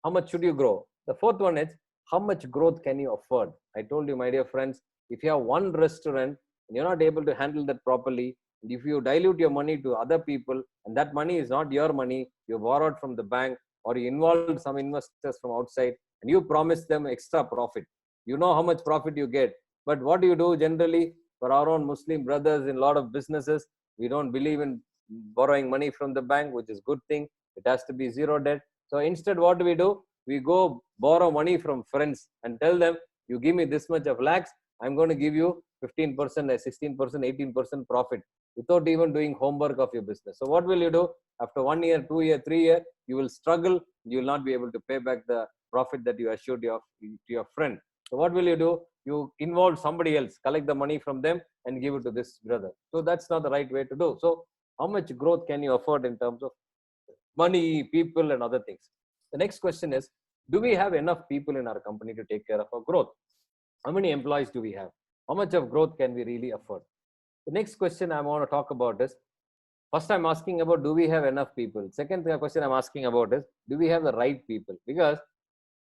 How much should you grow? The fourth one is, how much growth can you afford? I told you, my dear friends, if you have one restaurant and you're not able to handle that properly, and if you dilute your money to other people, and that money is not your money, you borrowed from the bank, or you involved some investors from outside, and you promise them extra profit. You know how much profit you get. But what do you do generally? For our own Muslim brothers in a lot of businesses, we don't believe in borrowing money from the bank, which is a good thing. It has to be zero debt. So instead, what do? We go borrow money from friends and tell them, you give me this much of lakhs, I'm going to give you 15%, 16%, 18% profit without even doing homework of your business. So what will you do? After 1 year, 2 year, 3 year, you will struggle. You will not be able to pay back the profit that you assured to your friend. So what will you do? You involve somebody else, collect the money from them and give it to this brother. So that's not the right way to do. So how much growth can you afford in terms of money, people, and other things? The next question is, do we have enough people in our company to take care of our growth? How many employees do we have? How much of growth can we really afford? The next question I want to talk about is, First, I'm asking about, do we have enough people? Second question I'm asking about is, do we have the right people? Because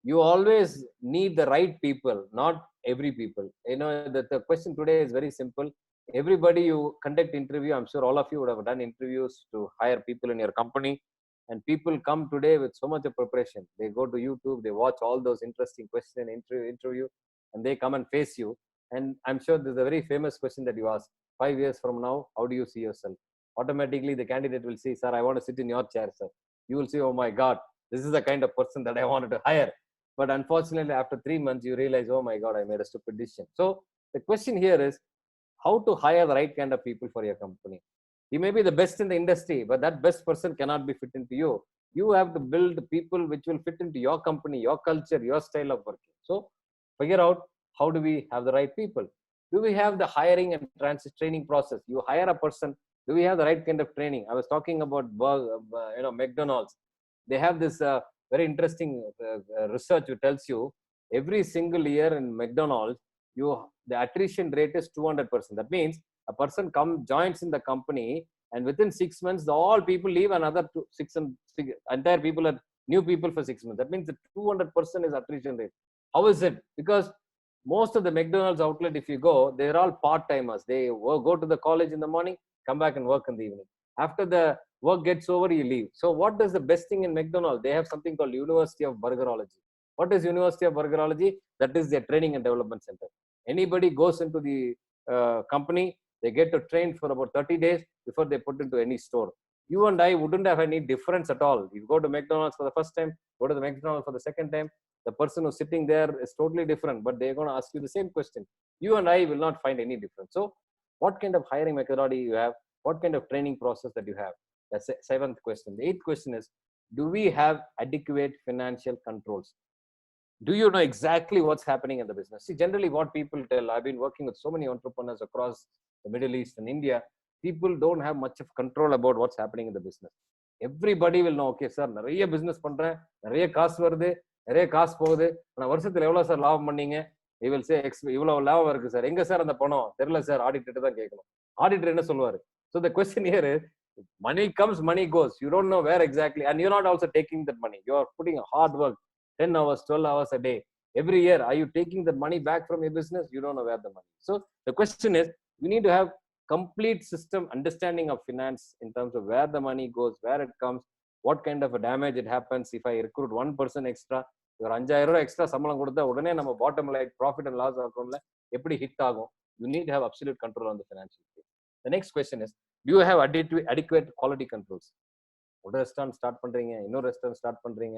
you always need the right people, not every people. The question today is very simple. Everybody you conduct interview, I'm sure all of you would have done interviews to hire people in your company, and people come today with so much of preparation. They go to YouTube, they watch all those interesting question interview, and they come and face you. And I'm sure there's a very famous question that you ask: 5 years from now, how do you see yourself? Automatically the candidate will say, sir, I want to sit in your chair, sir. You will say, oh my god, this is the kind of person that I wanted to hire. But unfortunately, after 3 months, you realize, oh my God, I made a stupid decision. So the question here is how to hire the right kind of people for your company. You may be the best in the industry, but that best person cannot be fit into you. You have to build people which will fit into your company, your culture, your style of working. So figure out, how do we have the right people? Do we have the hiring and training process? You hire a person. Do we have the right kind of training? I was talking about McDonald's. They have this very interesting research which tells you every single year in McDonald's, the attrition rate is 200%. That means a person joins in the company, and within 6 months, all people leave, another entire people are new people for 6 months. That means the 200% is attrition rate. How is it? Because most of the McDonald's outlet, if you go, they're all part-timers. They go to the college in the morning, come back and work in the evening. After the work gets over, you leave. So what is the best thing in McDonald's? They have something called University of Burgerology. What is University of Burgerology? That is their training and development center. Anybody goes into the company, they get to train for about 30 days before they put into any store. You and I wouldn't have any difference at all. You go to McDonald's for the first time, go to the McDonald's for the second time, the person who's sitting there is totally different, but they're going to ask you the same question. You and I will not find any difference. So what kind of hiring methodology you have? What kind of training process that you have? That's the seventh question. The eighth question is, do we have adequate financial controls? Do you know exactly what's happening in the business? See, generally what people tell, I've been working with so many entrepreneurs across the Middle East and India, people don't have much of control about what's happening in the business. Everybody will know, okay, sir, நிறைய business பண்றேன், நிறைய காசு வருது, நிறைய காசு போகுது, ஆனா வருஷத்துல எவ்வளவு சார் லாபம் பண்ணீங்க? He will say, இவ்வளவு லாபம் இருக்கு சார். எங்க சார் அந்த பணம்? தெரியல சார், ஆடிட்டர் தான் கேட்கணும். ஆடிட்டர் என்ன சொல்வாரு? So the question here is, money comes, money goes. You don't know where exactly, and you're not also taking that money. You are putting a hard work, 10 hours, 12 hours a day. Every year, are you taking the money back from your business? You don't know where the money is. So the question is, you need to have complete system understanding of finance in terms of where the money goes, where it comes, what kind of a damage it happens if I recruit one person extra. ஒரு 5000 ரூபாய் extra சம்பளம் கொடுத்தா உடனே நம்ம bottom line profit and loss அக்கௌண்ட்ல எப்படி hit ஆகும்? You need have absolute control on the financial state. The next question is, do you have adequate quality controls? ஒரு ரெஸ்டாரண்ட் ஸ்டார்ட் பண்றீங்க, இன்னொரு ரெஸ்டாரண்ட் ஸ்டார்ட் பண்றீங்க,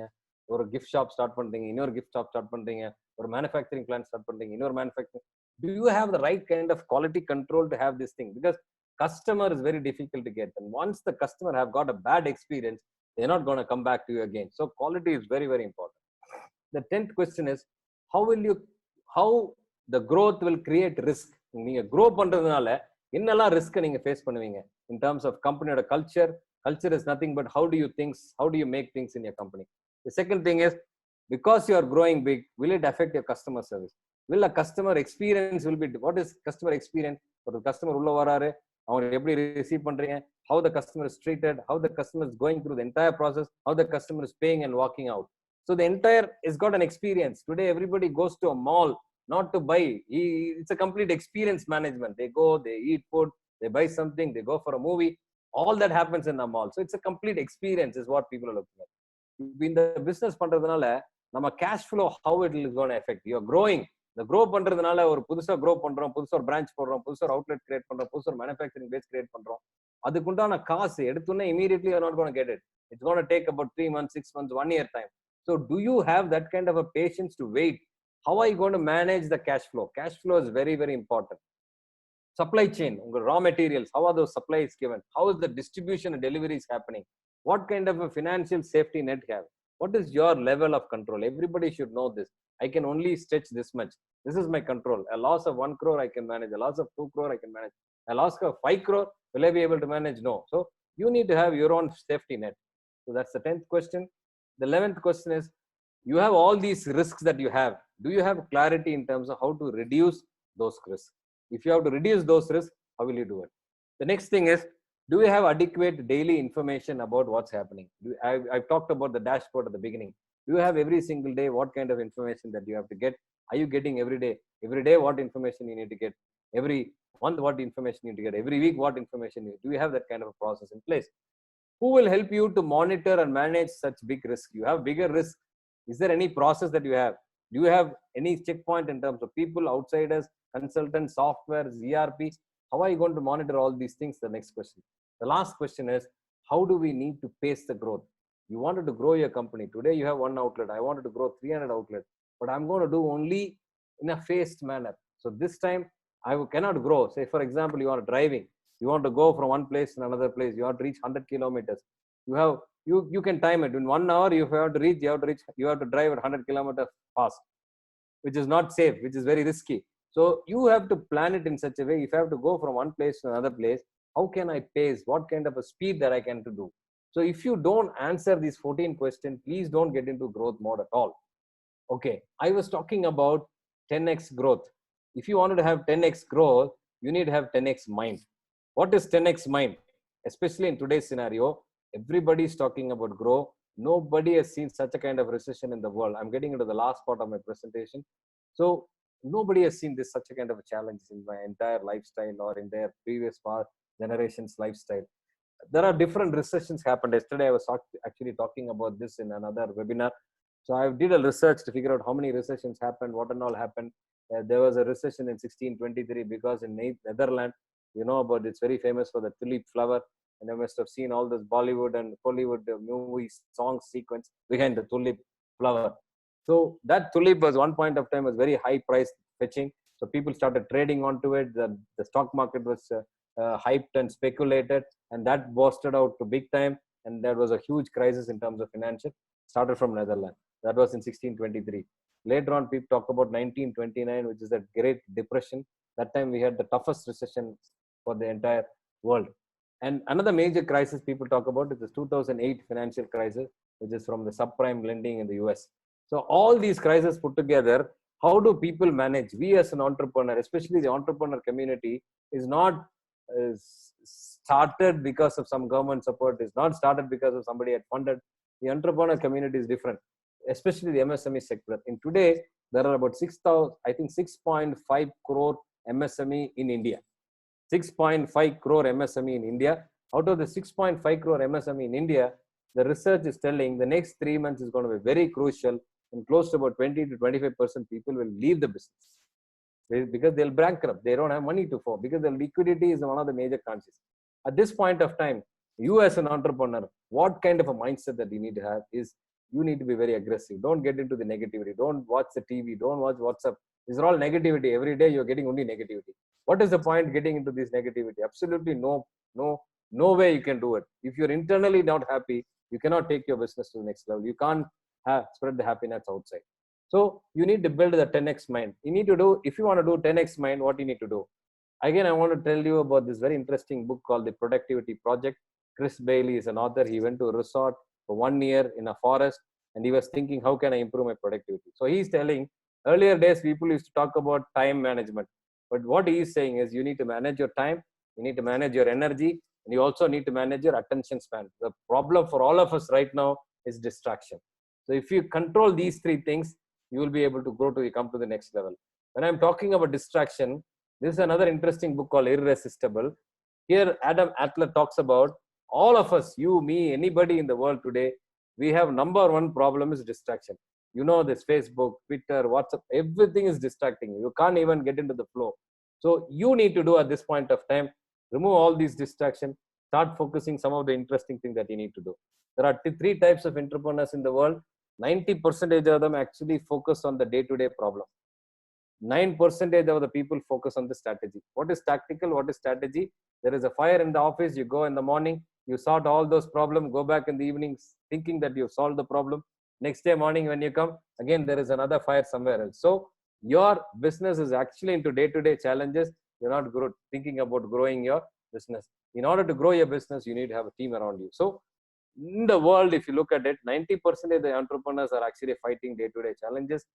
ஒரு கிஃப்ட் ஷாப் ஸ்டார்ட் பண்றீங்க, இன்னொரு கிஃப்ட் ஷாப் ஸ்டார்ட் பண்றீங்க, ஒரு மேனுஃபேக்சரிங் பிளான்ட் ஸ்டார்ட் பண்றீங்க, இன்னொரு manufacturing. Do you have the right kind of quality control to have this thing? Because customer is very difficult to get, and once the customer have got a bad experience, they're not going to come back to you again. So quality is very, very important. The 10th question is, how the growth will create risk? நீங்க grow பண்றதுனால என்னெல்லாம் risk நீங்க face பண்ணுவீங்க in terms of company culture? Culture is nothing but how do you make things in your company. The second thing is, because you are growing big, will it affect your customer service? Will a customer experience will be, what is customer experience? ஒரு customer உள்ள வராரு, அவங்க எப்படி receive பண்றீங்க, how the customer is treated, how the customer is going through the entire process, how the customer is paying and walking out. So the entire is got an experience. Today everybody goes to a mall not to buy. It's a complete experience management. They go, they eat food, they buy something, they go for a movie. All that happens in the mall. So it's a complete experience is what people are looking at. In the business பண்றதுனால நம்ம cash flow, how it is going to affect? You are growing. இந்த grow பண்றதுனால ஒரு புதுசா grow பண்றோம், புதுசா ஒரு branch போடுறோம், புதுசா ஒரு அவுட்லெட் கிரியேட் பண்றோம், புதுசா ஒரு மேனுஃபேக்சரிங் பேஸ் கிரியேட் பண்றோம். அதுக்குண்டான காசு எடுத்துனே immediately you are not going to get it. It's going to take about 3 months, 6 months, 1 year time. So do you have that kind of a patience to wait? How are you going to manage the cash flow? Cash flow is very, very important. Supply chain, raw materials, how are those supplies given? How is the distribution and deliveries happening? What kind of a financial safety net have? What is your level of control? Everybody should know this. I can only stretch this much. This is my control. A loss of 1 crore I can manage. A loss of 2 crore I can manage. A loss of 5 crore, will I be able to manage? No. So you need to have your own safety net. So that's the 10th question. The 11th question is, you have all these risks that you have. Do you have clarity in terms of how to reduce those risks? If you have to reduce those risks, how will you do it? The next thing is, Do you have adequate daily information about what's happening? I've talked about the dashboard at the beginning. Do you have every single day what kind of information that you have to get? Are you getting every day? Every day, what information you need to get? Every month, what information you need to get? Every week, what information do you have that kind of a process in place? Who will help you to monitor and manage such big risk? You have bigger risk. Is there any process that you have? Do you have any checkpoint in terms of people, outsiders, consultants, software, ERP? How are you going to monitor all these things? The next question. The last question is, how do we need to pace the growth? You wanted to grow your company. Today you have one outlet. I wanted to grow 300 outlets, but I'm going to do only in a phased manner. So this time I cannot grow. Say, for example, you are driving. You want to go from one place to another place. You have to reach 100 kilometers. You can time it in 1 hour. You have to reach. You have to drive at 100 kilometers fast, which is not safe, which is very risky. So you have to plan it in such a way. If I have to go from one place to another place, how can I pace? What kind of a speed that I can to do? So if you don't answer these 14 questions, please don't get into growth mode at all. Okay, I was talking about 10x growth. If you wanted to have 10x growth, you need to have 10x mind. What is 10x mind? Especially in today's scenario, everybody is talking about growth. Nobody has seen such a kind of recession in the world. I'm getting into the last part of my presentation. So nobody has seen this such a kind of a challenge in my entire lifestyle or in their previous generation's lifestyle. There are different recessions happened. Yesterday, I was actually talking about this in another webinar. So I did a research to figure out how many recessions happened, what and all happened. There was a recession in 1623 because in Netherlands, you know about it's very famous for the tulip flower, and you must have seen all this Bollywood and Hollywood movie song sequence behind the tulip flower. So that tulip was one point of time was very high price fetching. So people started trading onto it. The stock market was hyped and speculated, and that busted out to big time. And there was a huge crisis in terms of financial. Started from Netherlands. That was in 1623. Later on, people talk about 1929, which is the Great Depression. That time we had the toughest recession for the entire world. And another major crisis people talk about is the 2008 financial crisis, which is from the subprime lending in the US. So all these crises put together, how do people manage? We as an entrepreneur, especially the entrepreneur community, is not started because of some government support, is not started because of somebody had funded. The entrepreneur community is different, especially the MSME sector. In today, there are about 6,000, I think 6.5 crore MSME in India. 6.5 crore MSME in India. Out of the 6.5 crore MSME in India, the research is telling the next 3 months is going to be very crucial, and close to about 20 to 25% people will leave the business because they'll bankrupt. They don't have money to fall because the liquidity is one of the major concerns. At this point of time, you as an entrepreneur, what kind of a mindset that you need to have is you need to be very aggressive. Don't get into the negativity. Don't watch the TV. Don't watch WhatsApp. These are all negativity. Every day you're getting only negativity. What is the point getting into this negativity? Absolutely no way you can do it. If you're internally not happy, you cannot take your business to the next level. You can't spread the happiness outside. So you need to build the 10x mind. You need to do, if you want to do 10x mind, what you need to do? Again, I want to tell you about this very interesting book called The Productivity Project. Chris Bailey is an author. He went to a resort for 1 year in a forest, and he was thinking, how can I improve my productivity? So he's telling, earlier days, people used to talk about time management. But what he is saying is you need to manage your time, you need to manage your energy, and you also need to manage your attention span. The problem for all of us right now is distraction. So if you control these three things, you will be able to grow to come to the next level. When I'm talking about distraction, this is another interesting book called Irresistible. Here, Adam Adler talks about all of us, you, me, anybody in the world today, we have number one problem is distraction. You know, this Facebook, Twitter, WhatsApp, everything is distracting you. You can't even get into the flow. So you need to do at this point of time, remove all these distractions, start focusing some of the interesting things that you need to do. There are three types of entrepreneurs in the world. 90% of them actually focus on the day-to-day problem. 9% of the people focus on the strategy. What is tactical? What is strategy? There is a fire in the office. You go in the morning, you sort all those problems, go back in the evenings thinking that you've solved the problem. Next day morning when you come, again, there is another fire somewhere else. So your business is actually into day-to-day challenges. You're not thinking about growing your business. In order to grow your business, you need to have a team around you. So in the world, if you look at it, 90% of the entrepreneurs are actually fighting day-to-day challenges.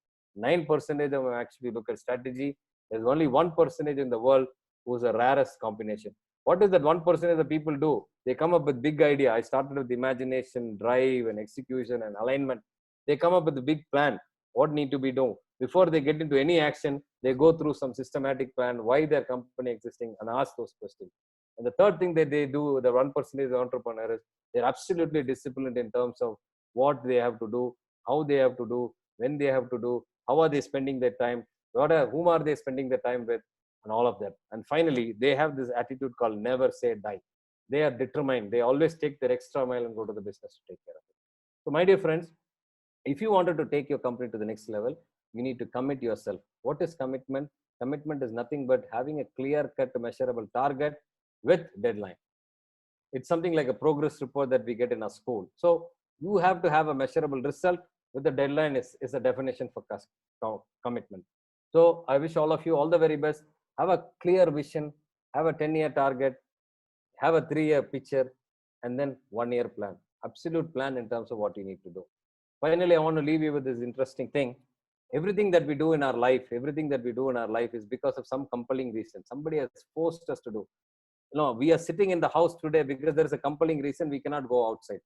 9% of them actually look at strategy. There's only 1% in the world who's a rarest combination. What is that 1% of the people do? They come up with big idea. I started with imagination, drive, and execution and alignment. They come up with a big plan. What need to be done before they get into any action? They go through some systematic plan. Why their company existing and ask those questions. And the third thing that they do, the 1% entrepreneurs, they're absolutely disciplined in terms of what they have to do, how they have to do, when they have to do, how are they spending their time, whom are they spending their time with, and all of that. And finally, they have this attitude called never say die. They are determined. They always take their extra mile and go to the business to take care of it. So, my dear friends, if you wanted to take your company to the next level, you need to commit yourself. What is commitment? Commitment is nothing but having a clear cut measurable target with deadline. It's something like a progress report that we get in our school. So you have to have a measurable result with the deadline is a definition for commitment. So I wish all of you all the very best. Have a clear vision, have a 10-year target, have a 3-year picture, and then 1-year plan. Absolute plan in terms of what you need to do. Finally, I want to leave you with this interesting thing. Everything that we do in our life, is because of some compelling reason. Somebody has forced us to do. We are sitting in the house today because there is a compelling reason we cannot go outside.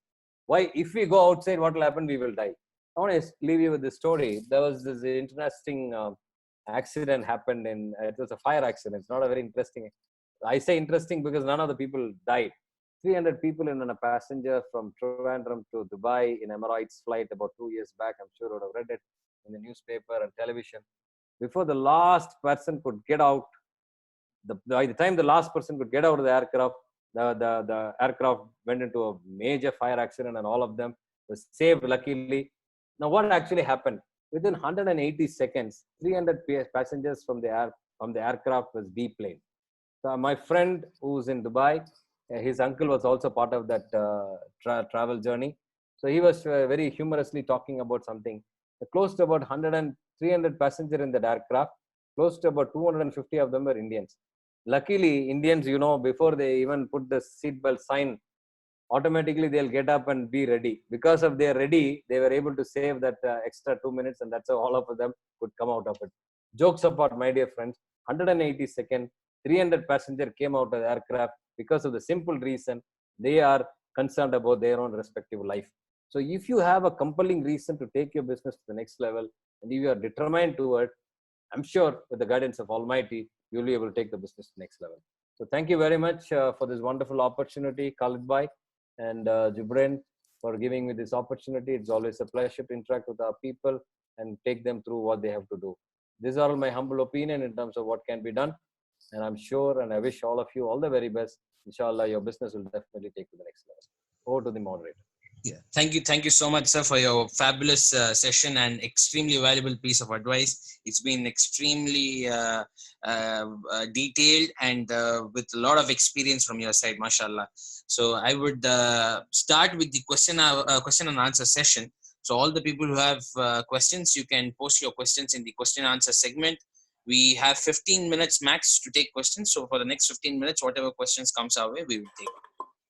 Why? If we go outside, what will happen? We will die. I want to leave you with this story. There was this interesting accident happened it was a fire accident. It's not a very interesting. I say interesting because none of the people died. 300 people in a passenger from Trivandrum to Dubai in Emirates flight about 2 years back. I'm sure you would have read it in the newspaper and television. Before the last person could get out, by the time the last person could get out of the aircraft, the aircraft went into a major fire accident and all of them were saved luckily. Now, what actually happened? Within 180 seconds, 300 passengers from the aircraft was deplaned. So my friend who's in Dubai, his uncle was also part of that travel journey. So he was very humorously talking about something. Close to about 100 and 300 passengers in that aircraft, close to about 250 of them were Indians. Luckily, Indians, before they even put the seatbelt sign, automatically they'll get up and be ready. Because of their ready, they were able to save that extra 2 minutes, and that's how all of them could come out of it. Jokes apart, my dear friends, 180 seconds, 300 passengers came out of the aircraft because of the simple reason they are concerned about their own respective life. So if you have a compelling reason to take your business to the next level, and if you are determined to it, I'm sure with the guidance of Almighty, you'll be able to take the business to the next level. So thank you very much for this wonderful opportunity, Khalid Bhai and Jubren, for giving me this opportunity. It's always a pleasure to interact with our people and take them through what they have to do. These are all my humble opinion in terms of what can be done. And I'm sure, and I wish all of you all the very best. Inshallah, your business will definitely take to the next level. Over to the moderator. Yeah, thank you so much, sir, for your fabulous session and extremely valuable piece of advice. It's been extremely detailed and with a lot of experience from your side, mashallah. So I would start with the question and answer session. So all the people who have questions, you can post your questions in the question and answer segment. We have 15 minutes max to take questions. So for the next 15 minutes, whatever questions comes our way, we will take.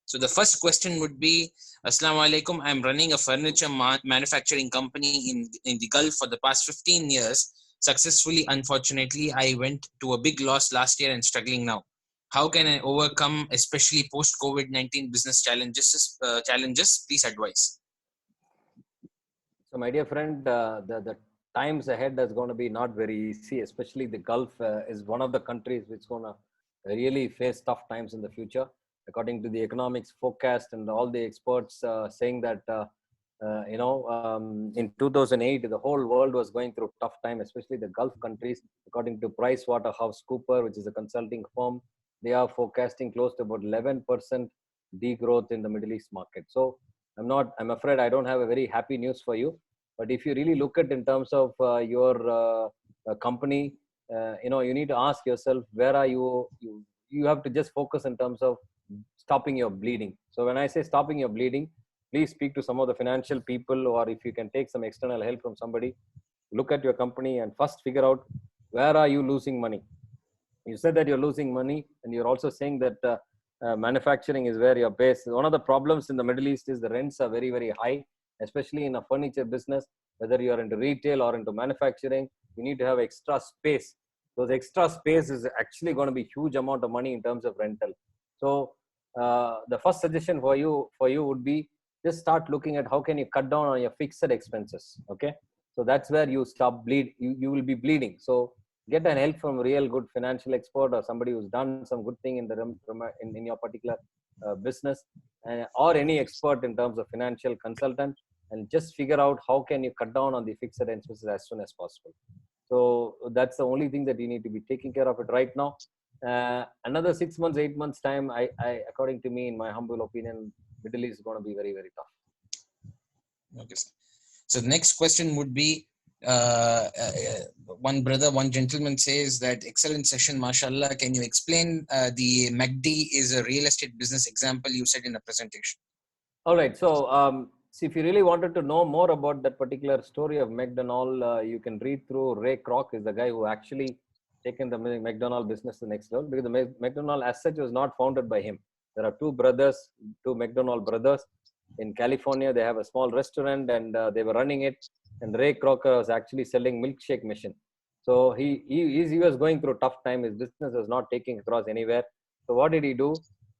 So the first question would be, Assalamu alaikum, I'm running a furniture manufacturing company in the Gulf for the past 15 years. Successfully, unfortunately, I went to a big loss last year and struggling now. How can I overcome, especially post-COVID-19 business challenges? Please advise. So my dear friend, the times ahead is going to be not very easy, especially the Gulf is one of the countries which is going to really face tough times in the future. According to the economics forecast and all the experts saying that, in 2008, the whole world was going through tough time, especially the Gulf countries. According to PricewaterhouseCoopers, which is a consulting firm, they are forecasting close to about 11% degrowth in the Middle East market. So I'm afraid I don't have a very happy news for you. But if you really look at in terms of your company, you need to ask yourself, where are you? You have to just focus in terms of stopping your bleeding. So when I say stopping your bleeding, please speak to some of the financial people, or if you can take some external help from somebody, look at your company and first figure out, where are you losing money? You said that you're losing money, and you're also saying that manufacturing is where you're based. One of the problems in the Middle East is the rents are very, very high, especially in a furniture business. Whether you're into retail or into manufacturing, you need to have extra space. Those extra space is actually going to be huge amount of money in terms of rental. So the first suggestion for you would be, just start looking at how can you cut down on your fixed expenses. Okay, so that's where you stop you will be bleeding. So get an help from a real good financial expert or somebody who's done some good thing in in your particular business, or any expert in terms of financial consultant, and just figure out how can you cut down on the fixed expenses as soon as possible. So that's the only thing that you need to be taking care of it right now. Another 6 months, 8 months time, according to me, in my humble opinion, Middle East is going to be very, very tough. Okay, sir. So the next question would be, one gentleman says that excellent session, mashallah. Can you explain the MACD is a real estate business example you said in the presentation? All right. So, see, if you really wanted to know more about that particular story of McDonald, you can read through Ray Kroc, is the guy who actually taken the McDonald business to the next level, because the McDonald as such was not founded by him. There are two brothers, two McDonald brothers in California. They have a small restaurant, and they were running it. And Ray Kroc was actually selling milkshake machine. So he was going through a tough time. His business was not taking across anywhere. So what did he do?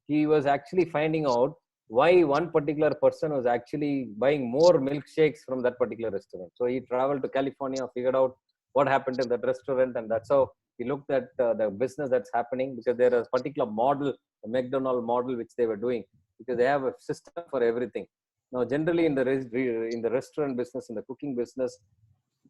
He was actually finding out why one particular person was actually buying more milkshakes from that particular restaurant. So he traveled to California, figured out what happened in that restaurant, and that's how he looked at the business that's happening, because there is a particular model, the McDonald model, which they were doing, because they have a system for everything. Now, generally in the restaurant business, in the cooking business,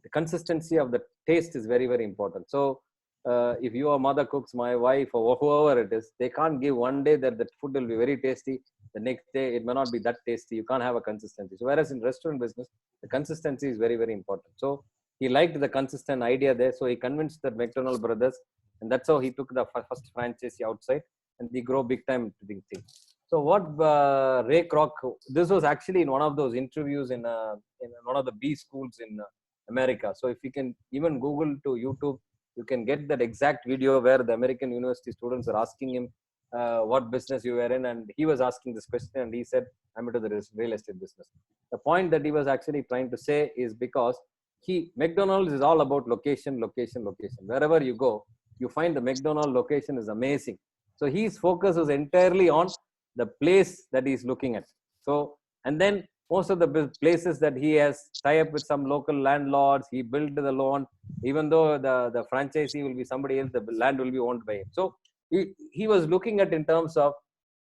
the consistency of the taste is very, very important. So if your mother cooks, my wife, or whoever it is, they can't give one day that the food will be very tasty, the next day it may not be that tasty. You can't have a consistency. So whereas in restaurant business, the consistency is very, very important. So he liked the consistent idea there, so he convinced the McDonald brothers, and that's how he took the first franchise outside, and they grow big time to the thing. So what Ray Kroc, this was actually in one of those interviews in one of the B schools in America. So if you can even Google to YouTube, you can get that exact video where the American university students are asking him what business you were in, and he was asking this question, and he said, I'm into the real estate business. The point that he was actually trying to say is, because McDonald's is all about location, location, location. Wherever you go, you find the McDonald's location is amazing. So his focus is entirely on the place that he's looking at. So, and then most of the places that he has tie up with some local landlords, he built the loan, even though the franchisee will be somebody else, the land will be owned by him. So he was looking at in terms of,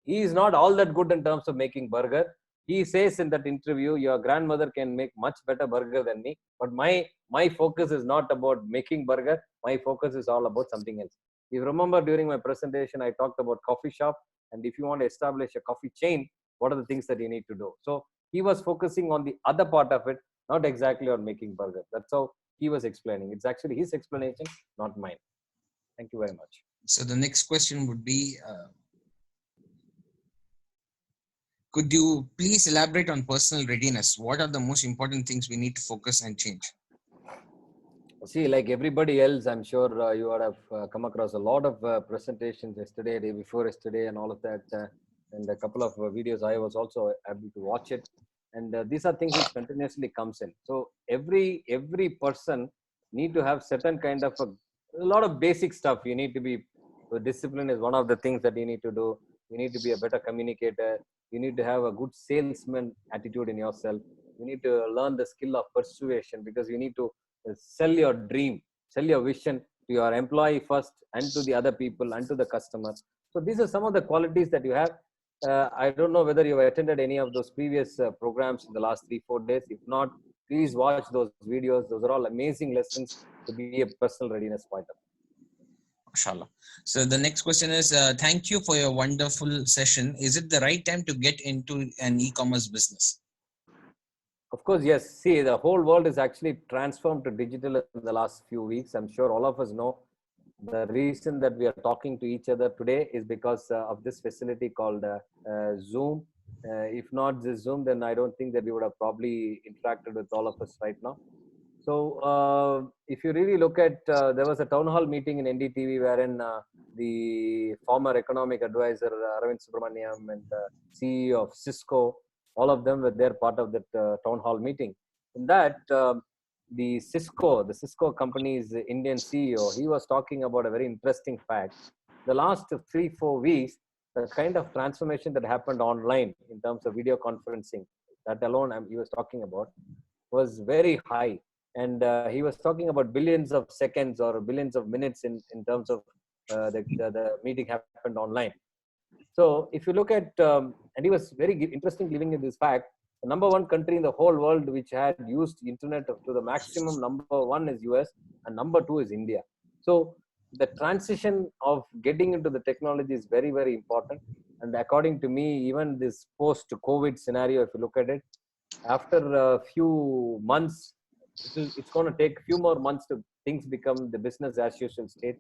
he is not all that good in terms of making burger. He says in that interview, your grandmother can make much better burger than me, but my focus is not about making burger. My focus is all about something else. If you remember, during my presentation, I talked about coffee shop, and if you want to establish a coffee chain, what are the things that you need to do? So he was focusing on the other part of it, not exactly on making burger. That's how he was explaining. It's actually his explanation, not mine. Thank you very much. So the next question would be, could you please elaborate on personal readiness? What are the most important things we need to focus and change? See, like everybody else, I'm sure you would have come across a lot of presentations yesterday, day before yesterday, and all of that. And a couple of videos, I was also able to watch it. And these are things which continuously comes in. So every person need to have certain kind of a lot of basic stuff. You need to be, discipline is one of the things that you need to do. You need to be a better communicator. You need to have a good salesman attitude in yourself. You need to learn the skill of persuasion, because you need to sell your dream, sell your vision to your employee first, and to the other people, and to the customer. So these are some of the qualities that you have. I don't know whether you have attended any of those previous programs in the last 3-4 days. If not, please watch those videos. Those are all amazing lessons to be a personal readiness fighter. Mashallah. So the next question is, thank you for your wonderful session. Is it the right time to get into an e-commerce business? Of course, yes. See, the whole world is actually transformed to digital in the last few weeks. I'm sure all of us know the reason that we are talking to each other today is because of this facility called Zoom. If not this Zoom, then I don't think that we would have probably interacted with all of us right now. So if you really look at, there was a town hall meeting in NDTV wherein the former economic advisor Arvind Subramaniam and CEO of Cisco, all of them were there part of that town hall meeting. In that, the Cisco company's Indian CEO, he was talking about a very interesting fact. The last 3-4 weeks, the kind of transformation that happened online in terms of video conferencing, that alone he was talking about, was very high. And he was talking about billions of seconds or billions of minutes in terms of the meeting happened online. So if you look at, and he was very interesting living in this fact, the number one country in the whole world which had used internet to the maximum, number one is US and number two is India. So the transition of getting into the technology is very, very important. And according to me, even this post-COVID scenario, if you look at it, after a few months, it's going to take a few more months to things become the business as usual state,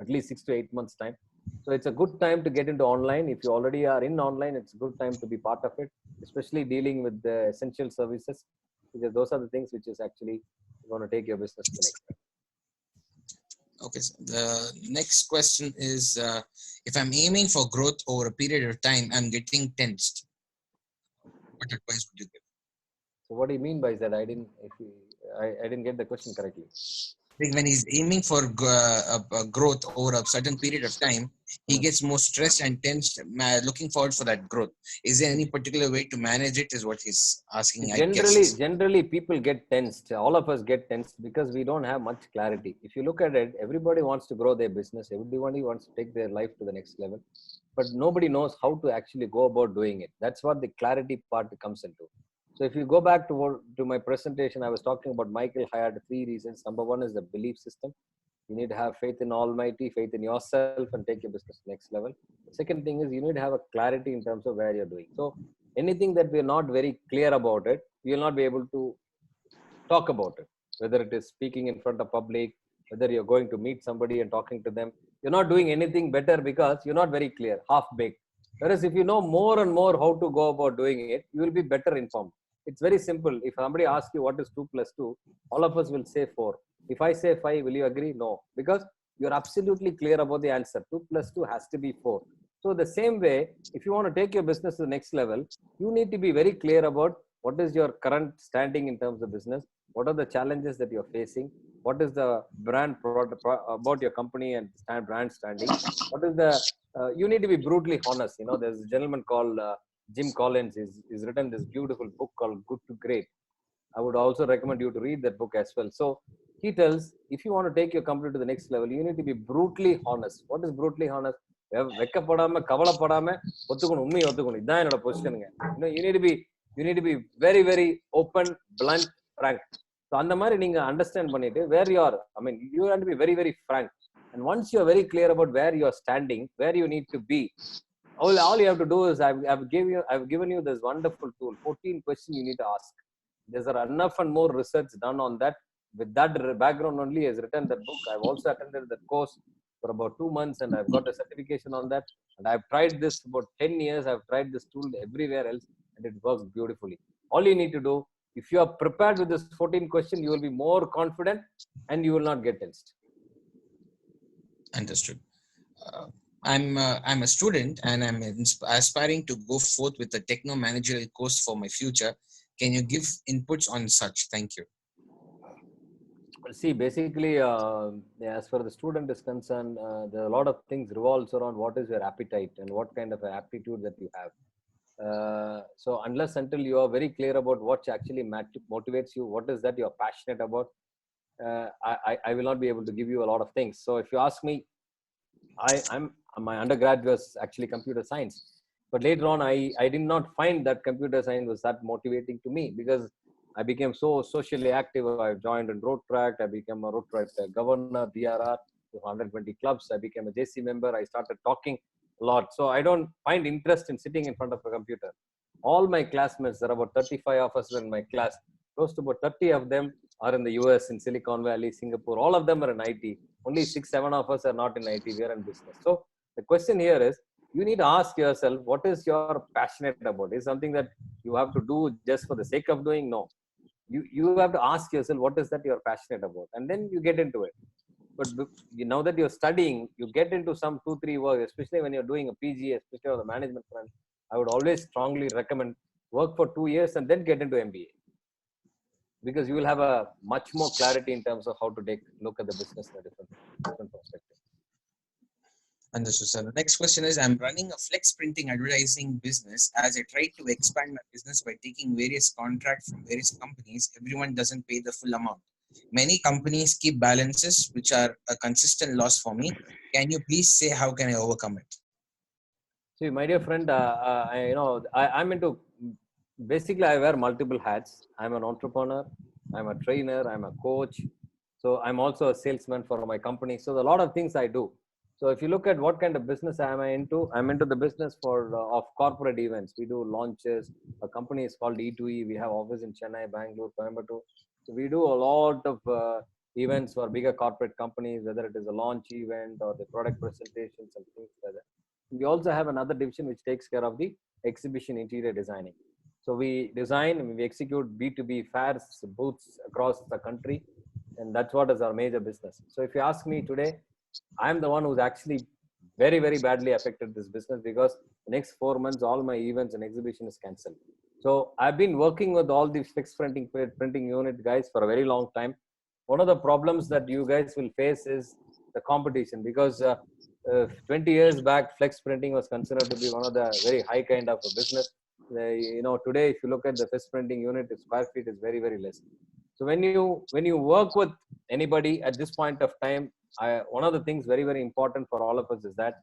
at least 6 to 8 months time. So it's a good time to get into online. If you already are in online, it's a good time to be part of it, especially dealing with the essential services, because those are the things which is actually going to take your business to the next step. Okay, so the next question is, if I'm aiming for growth over a period of time, I'm getting tensed. What advice would you give? So what do you mean by that? I didn't get the question correctly. Like when he's aiming for growth over a certain period of time, he gets more stressed and tensed, looking forward for that growth. Is there any particular way to manage it? Is what he's asking, I guess. Generally, people get tensed. All of us get tensed because we don't have much clarity. If you look at it, everybody wants to grow their business. Everybody wants to take their life to the next level, but nobody knows how to actually go about doing it. That's what the clarity part comes into. So if you go back to my presentation, I was talking about Michael Hyatt, 3 reasons. Number one is the belief system. You need to have faith in Almighty, faith in yourself, and take your business next level. The second thing is you need to have a clarity in terms of where you're doing. So anything that we're not very clear about it, we will not be able to talk about it. Whether it is speaking in front of public, whether you're going to meet somebody and talking to them, you're not doing anything better because you're not very clear, half-baked. Whereas if you know more and more how to go about doing it, you will be better informed. It's very simple. If somebody asks you what is 2 plus 2, all of us will say 4. If I say 5, will you agree? No. Because you're absolutely clear about the answer. 2 plus 2 has to be 4. So the same way, if you want to take your business to the next level, you need to be very clear about what is your current standing in terms of business, what are the challenges that you're facing, what is the brand about your company and brand standing, what is the, you need to be brutally honest. You know, there's a gentleman called Jim Collins. He's written this beautiful book called Good to Great. I would also recommend you to read that book as well. So he tells, if you want to take your company to the next level, you need to be brutally honest. What is brutally honest? வெக்கப்படாம கவலைப்படாம ஒத்துக்கணும், உண்மையை ஒத்துக்கணும். இதுதான் என்னோட பொசிஷனுங்க. You need to be very, very open, blunt, frank. So அந்த மாதிரி நீங்க understand பண்ணிட்டு where you are, I mean, you have to be very, very frank. And once you are very clear about where you are standing, where you need to be, all you have to do is I've given you this wonderful tool, 14 questions you need to ask. There's enough and more research done on that. With that background only, has written that book. I've also attended that course for about 2 months and I've got a certification on that. And I've tried this about 10 years. I've tried this tool everywhere else and it works beautifully. All you need to do, if you are prepared with this 14 questions, you will be more confident and you will not get tensed. Understood. I'm a student and I'm aspiring to go forth with a techno managerial course for my future. Can you give inputs on such? Thank you. See, basically, as far as the student is concerned, there are a lot of things revolves around what is your appetite and what kind of aptitude that you have. So unless until you are very clear about what actually motivates you, what is that you're passionate about, I will not be able to give you a lot of things. So if you ask me, my undergrad was actually computer science, but later on I did not find that computer science was that motivating to me because I became so socially active. I joined in road track. I became a road track governor, DRR, 120 clubs. I became a JC member. I started talking a lot. So I don't find interest in sitting in front of a computer. All my classmates, there are about 35 of us in my class. Close to about 30 of them are in the US, in Silicon Valley, Singapore. All of them are in IT. Only 6, 7 of us are not in IT. We are in business. So the question here is, you need to ask yourself, what is you're passionate about? Is something that you have to do just for the sake of doing? No. You have to ask yourself, what is that you're passionate about? And then you get into it. But now that you're studying, you get into some 2-3 work, especially when you're doing a PG, especially on the management front. I would always strongly recommend work for 2 years and then get into MBA. Because you will have a much more clarity in terms of how to look at the business in a different perspective. Understood, sir. The next question is, I'm running a flex printing advertising business. As I try to expand my business by taking various contracts from various companies, everyone doesn't pay the full amount. Many companies keep balances, which are a consistent loss for me. Can you please say how can I overcome it? See, my dear friend, I'm into basically I wear multiple hats. I'm an entrepreneur, I'm a trainer, I'm a coach. So I'm also a salesman for my company. So a lot of things I do. So if you look at what kind of business am I into, I'm into the business for of corporate events. We do launches. A company is called E2E. We have office in Chennai, Bangalore, Coimbatore. So we do a lot of events for bigger corporate companies, whether it is a launch event or the product presentations and things like that. We also have another division which takes care of the exhibition interior designing. So we design and we execute B2B fairs, booths across the country, and that's what is our major business. So if you ask me today, I'm the one who's actually very, very badly affected this business because the next 4 months, all my events and exhibition is cancelled. So I've been working with all these fixed printing unit guys for a very long time. One of the problems that you guys will face is the competition because 20 years back, flex printing was considered to be one of the very high kind of a business. Today, if you look at the flex printing unit, its square feet is very, very less. So when you work with anybody at this point of time, one of the things very, very important for all of us is that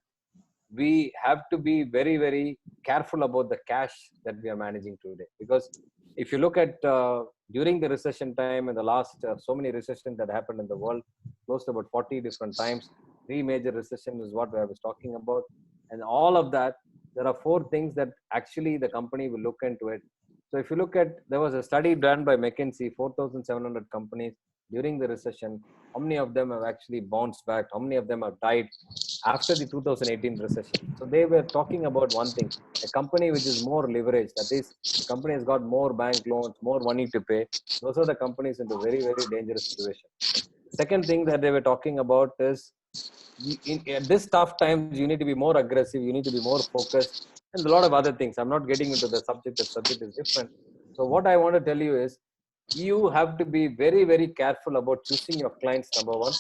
we have to be very, very careful about the cash that we are managing today. Because if you look at during the recession time and the last so many recessions that happened in the world, close to about 40 different times, three major recessions is what I was talking about. And all of that, there are four things that actually the company will look into it. So if you look at, there was a study done by McKinsey, 4,700 companies during the recession. How many of them have actually bounced back? How many of them have died after the 2018 recession? So they were talking about one thing: a company which is more leveraged, that is, the company has got more bank loans, more money to pay. Those are the companies into very, very dangerous situation. Second thing that they were talking about is at this tough times, you need to be more aggressive, you need to be more focused, and a lot of other things. I'm not getting into the subject, that subject is different. So what I want to tell you is you have to be very, very careful about choosing your clients, number one.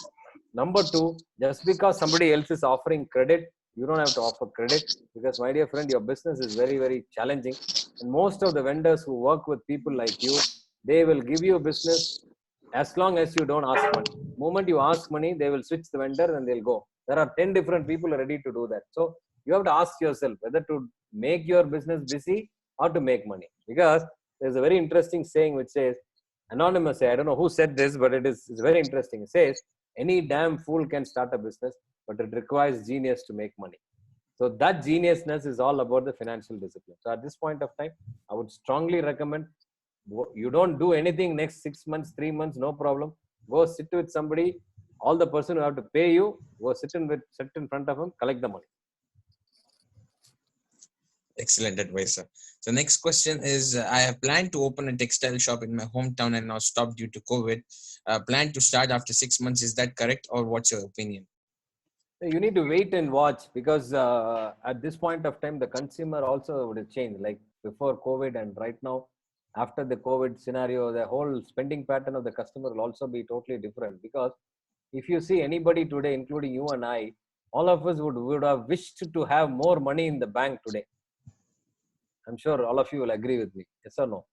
Number two, just because somebody else is offering credit, you don't have to offer credit, because my dear friend, your business is very, very challenging. And most of the vendors who work with people like you, they will give you business as long as you don't ask money. Moment you ask money, they will switch the vendor and they'll go. There are 10 different people ready to do that. So you have to ask yourself whether to make your business busy or to make money. Because there's a very interesting saying which says, anonymous, I don't know who said this, but it's very interesting. It says, any damn fool can start a business, but it requires genius to make money. So that geniusness is all about the financial discipline. So at this point of time, I would strongly recommend you don't do anything next 6 months, 3 months, no problem. Go sit with somebody. All the person who have to pay you, go sit in front of him, collect the money. Excellent advice, sir. So next question is, I have planned to open a textile shop in my hometown and now stopped due to COVID. Plan to start after 6 months. Is that correct, or what's your opinion? You need to wait and watch, because at this point of time, the consumer also would have changed. Like before COVID and right now, after the COVID scenario, the whole spending pattern of the customer will also be totally different. Because if you see anybody today, including you and I, all of us would have wished to have more money in the bank today. I'm sure all of you will agree with me. Yes or no?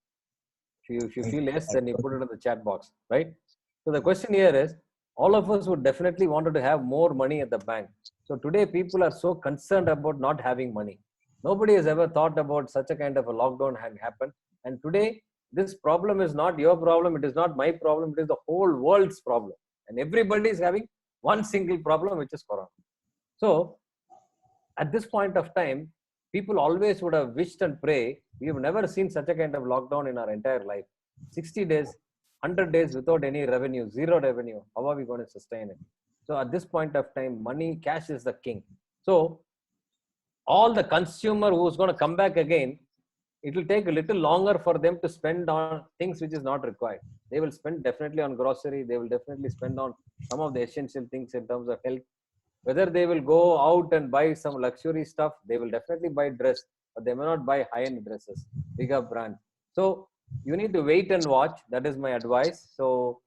If you feel yes, then you put it in the chat box, right? So the question here is, all of us would definitely wanted to have more money at the bank. So today people are so concerned about not having money. Nobody has ever thought about such a kind of a lockdown had happened. And today, this problem is not your problem. It is not my problem. It is the whole world's problem. And everybody is having one single problem, which is corona. So at this point of time, people always would have wished and pray. We have never seen such a kind of lockdown in our entire life. 60 days, 100 days without any revenue, zero revenue. How are we going to sustain it? So at this point of time, money, cash is the king. So all the consumer who's going to come back again, it will take a little longer for them to spend on things which is not required. They will spend definitely on grocery. They will definitely spend on some of the essential things in terms of health. Whether they will go out and buy some luxury stuff, they will definitely buy dress, but they may not buy high-end dresses, bigger brands. So you need to wait and watch. That is my advice. So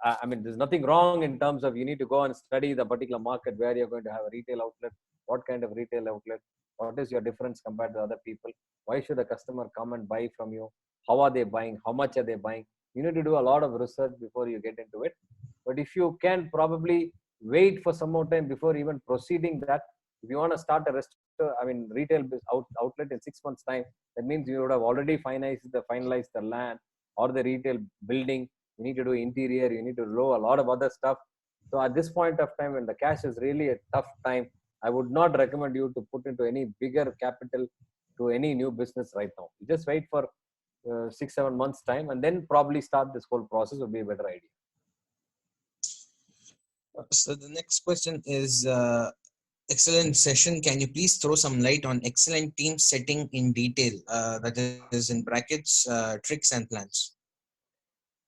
I mean, there's nothing wrong in terms of you need to go and study the particular market where you're going to have a retail outlet, what kind of retail outlet, what is your difference compared to other people, why should a customer come and buy from you, how are they buying, how much are they buying. You need to do a lot of research before you get into it. But if you can probably wait for some more time before even proceeding that, if you want to start a retail outlet in 6 months time, that means you would have already finalized the land or the retail building. You need to do interior, you need to do a lot of other stuff. So at this point of time, when the cash is really a tough time, I would not recommend you to put into any bigger capital to any new business right now. Just wait for 6-7 months time and then probably start this whole process would be a better idea. So the next question is, excellent session. Can you please throw some light on excellent team setting in detail? That is in brackets, tricks and plans.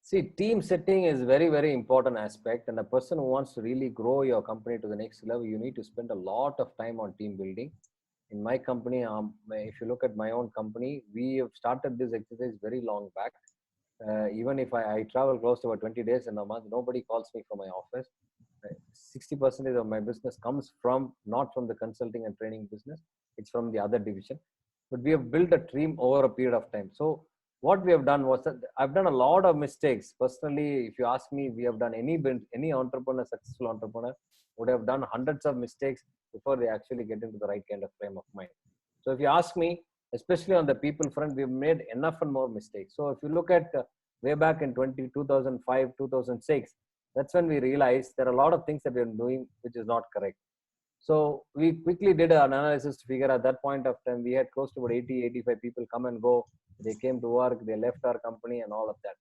See, team setting is very, very important aspect. And a person who wants to really grow your company to the next level, you need to spend a lot of time on team building. In my company, if you look at my own company, we have started this exercise very long back. Even if I travel close to about 20 days in a month, nobody calls me from my office. 60% of my business comes from not from the consulting and training business, it's from the other division. But we have built a team over a period of time. So what we have done was that I've done a lot of mistakes personally. If you ask me, we have done any entrepreneur, successful entrepreneur would have done hundreds of mistakes before they actually get into the right kind of frame of mind. So if you ask me, especially on the people front, we've made enough and more mistakes. So if you look at way back in 2005, 2006, that's when we realized there are a lot of things that we're doing which is not correct. So we quickly did an analysis to figure at that point of time, we had close to about 80, 85 people come and go. They came to work, they left our company and all of that.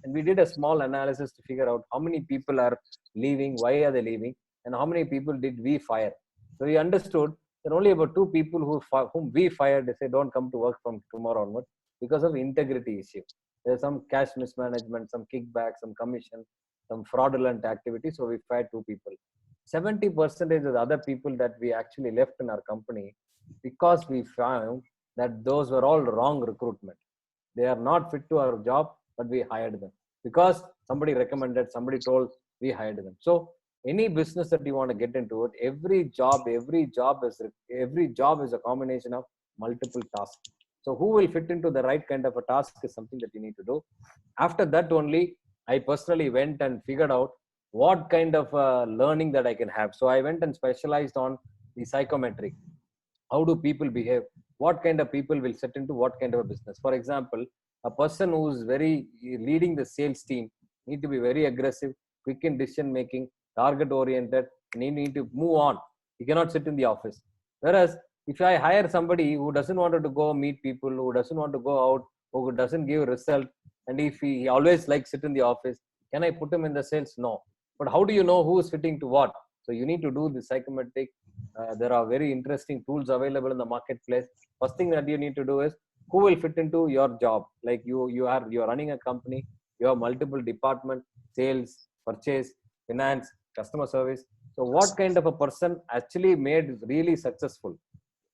And we did a small analysis to figure out how many people are leaving, why are they leaving, and how many people did we fire. So we understood that only about 2 people whom we fired, they say don't come to work from tomorrow onwards because of integrity issue. There's some cash mismanagement, some kickback, some commission, some fraudulent activity. So we fired 2 people. 70% of the other people that we actually left in our company because we found that those were all wrong recruitment. They are not fit to our job, but we hired them because somebody recommended, somebody told, we hired them. So any business that you want to get into it, every job is a combination of multiple tasks. So who will fit into the right kind of a task is something that you need to do. After that only, I personally went and figured out what kind of learning that I can have. So I went and specialized on the psychometric. How do people behave? What kind of people will set into what kind of a business? For example, a person who's very leading the sales team need to be very aggressive, quick in decision making, target oriented, and you need to move on. You cannot sit in the office. Whereas if I hire somebody who doesn't want to go meet people, who doesn't want to go out, who doesn't give result, and if he always likes sit in the office, can I put him in the sales? No. But how do you know who is fitting to what? So you need to do the psychometric. There are very interesting tools available in the marketplace. First thing that you need to do is who will fit into your job. Like you are running a company, you have multiple departments, sales, purchase, finance, customer service. So what kind of a person actually made really successful?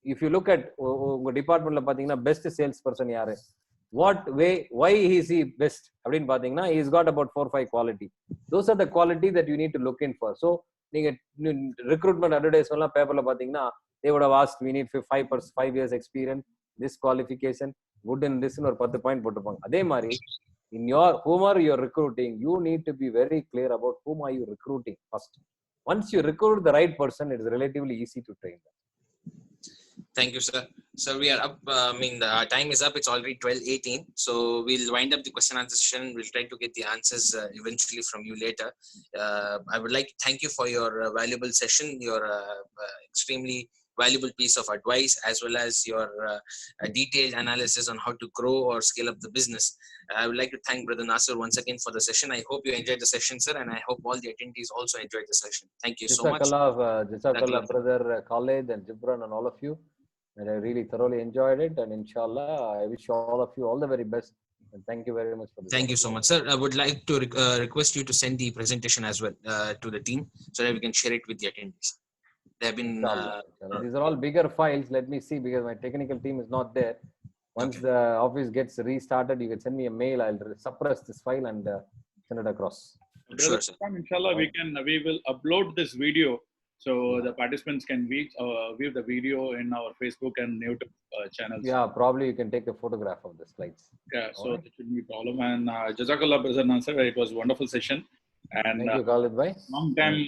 If you look at department, best salesperson yaru. What way, why is he best? He's got about 4-5 quality. Those are the quality that you need to look in for. So recruitment advertisement paper they would have asked, we need 5 years experience, this qualification, good in this or 10 point. In whom you're recruiting, you need to be very clear about whom are you recruiting first. Once you recruit the right person, it is relatively easy to train them. Thank you, sir. So we are up. The time is up. It's already 12:18. So we'll wind up the question and answer session. We'll try to get the answers eventually from you later. I would like to thank you for your valuable session, your extremely valuable piece of advice, as well as your detailed analysis on how to grow or scale up the business. I would like to thank Brother Nassar once again for the session. I hope you enjoyed the session, sir, and I hope all the attendees also enjoyed the session. Thank you so much. Jazakallah, brother Khalid and Jibran and all of you. And I really thoroughly enjoyed it. And inshallah, I wish all of you all the very best. And thank you very much for this. Thank you so much, sir. I would like to request you to send the presentation as well to the team so that we can share it with the attendees. They have been. These are all bigger files. Let me see because my technical team is not there. Once the office gets restarted, you can send me a mail. I'll suppress this file and send it across. Brother, Sure, sir. inshallah, we will upload this video so Yeah. the participants can view the video in our Facebook and YouTube channels. Yeah, probably you can take a photograph of the slides. Yeah, All so right. that shouldn't be a problem. And Jazakallah, Brother Nassar, it was a wonderful session. And Thank you, Khalid bhai. long time,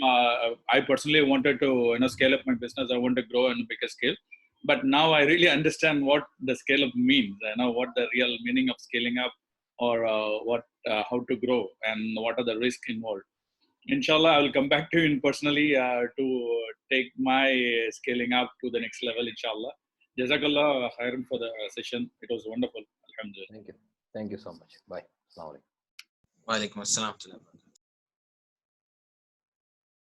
I personally wanted to scale up my business. I want to grow on a bigger scale. But now I really understand what the scale up means. I know what the real meaning of scaling up, or how to grow, and what are the risks involved. Inshallah, I will come back to you personally to take my scaling up to the next level, inshallah. Jazakallah khairan for the session. It was wonderful. Alhamdulillah. Thank you. Thank you so much. Bye. Assalamu alaikum. Wa alaikum assalam.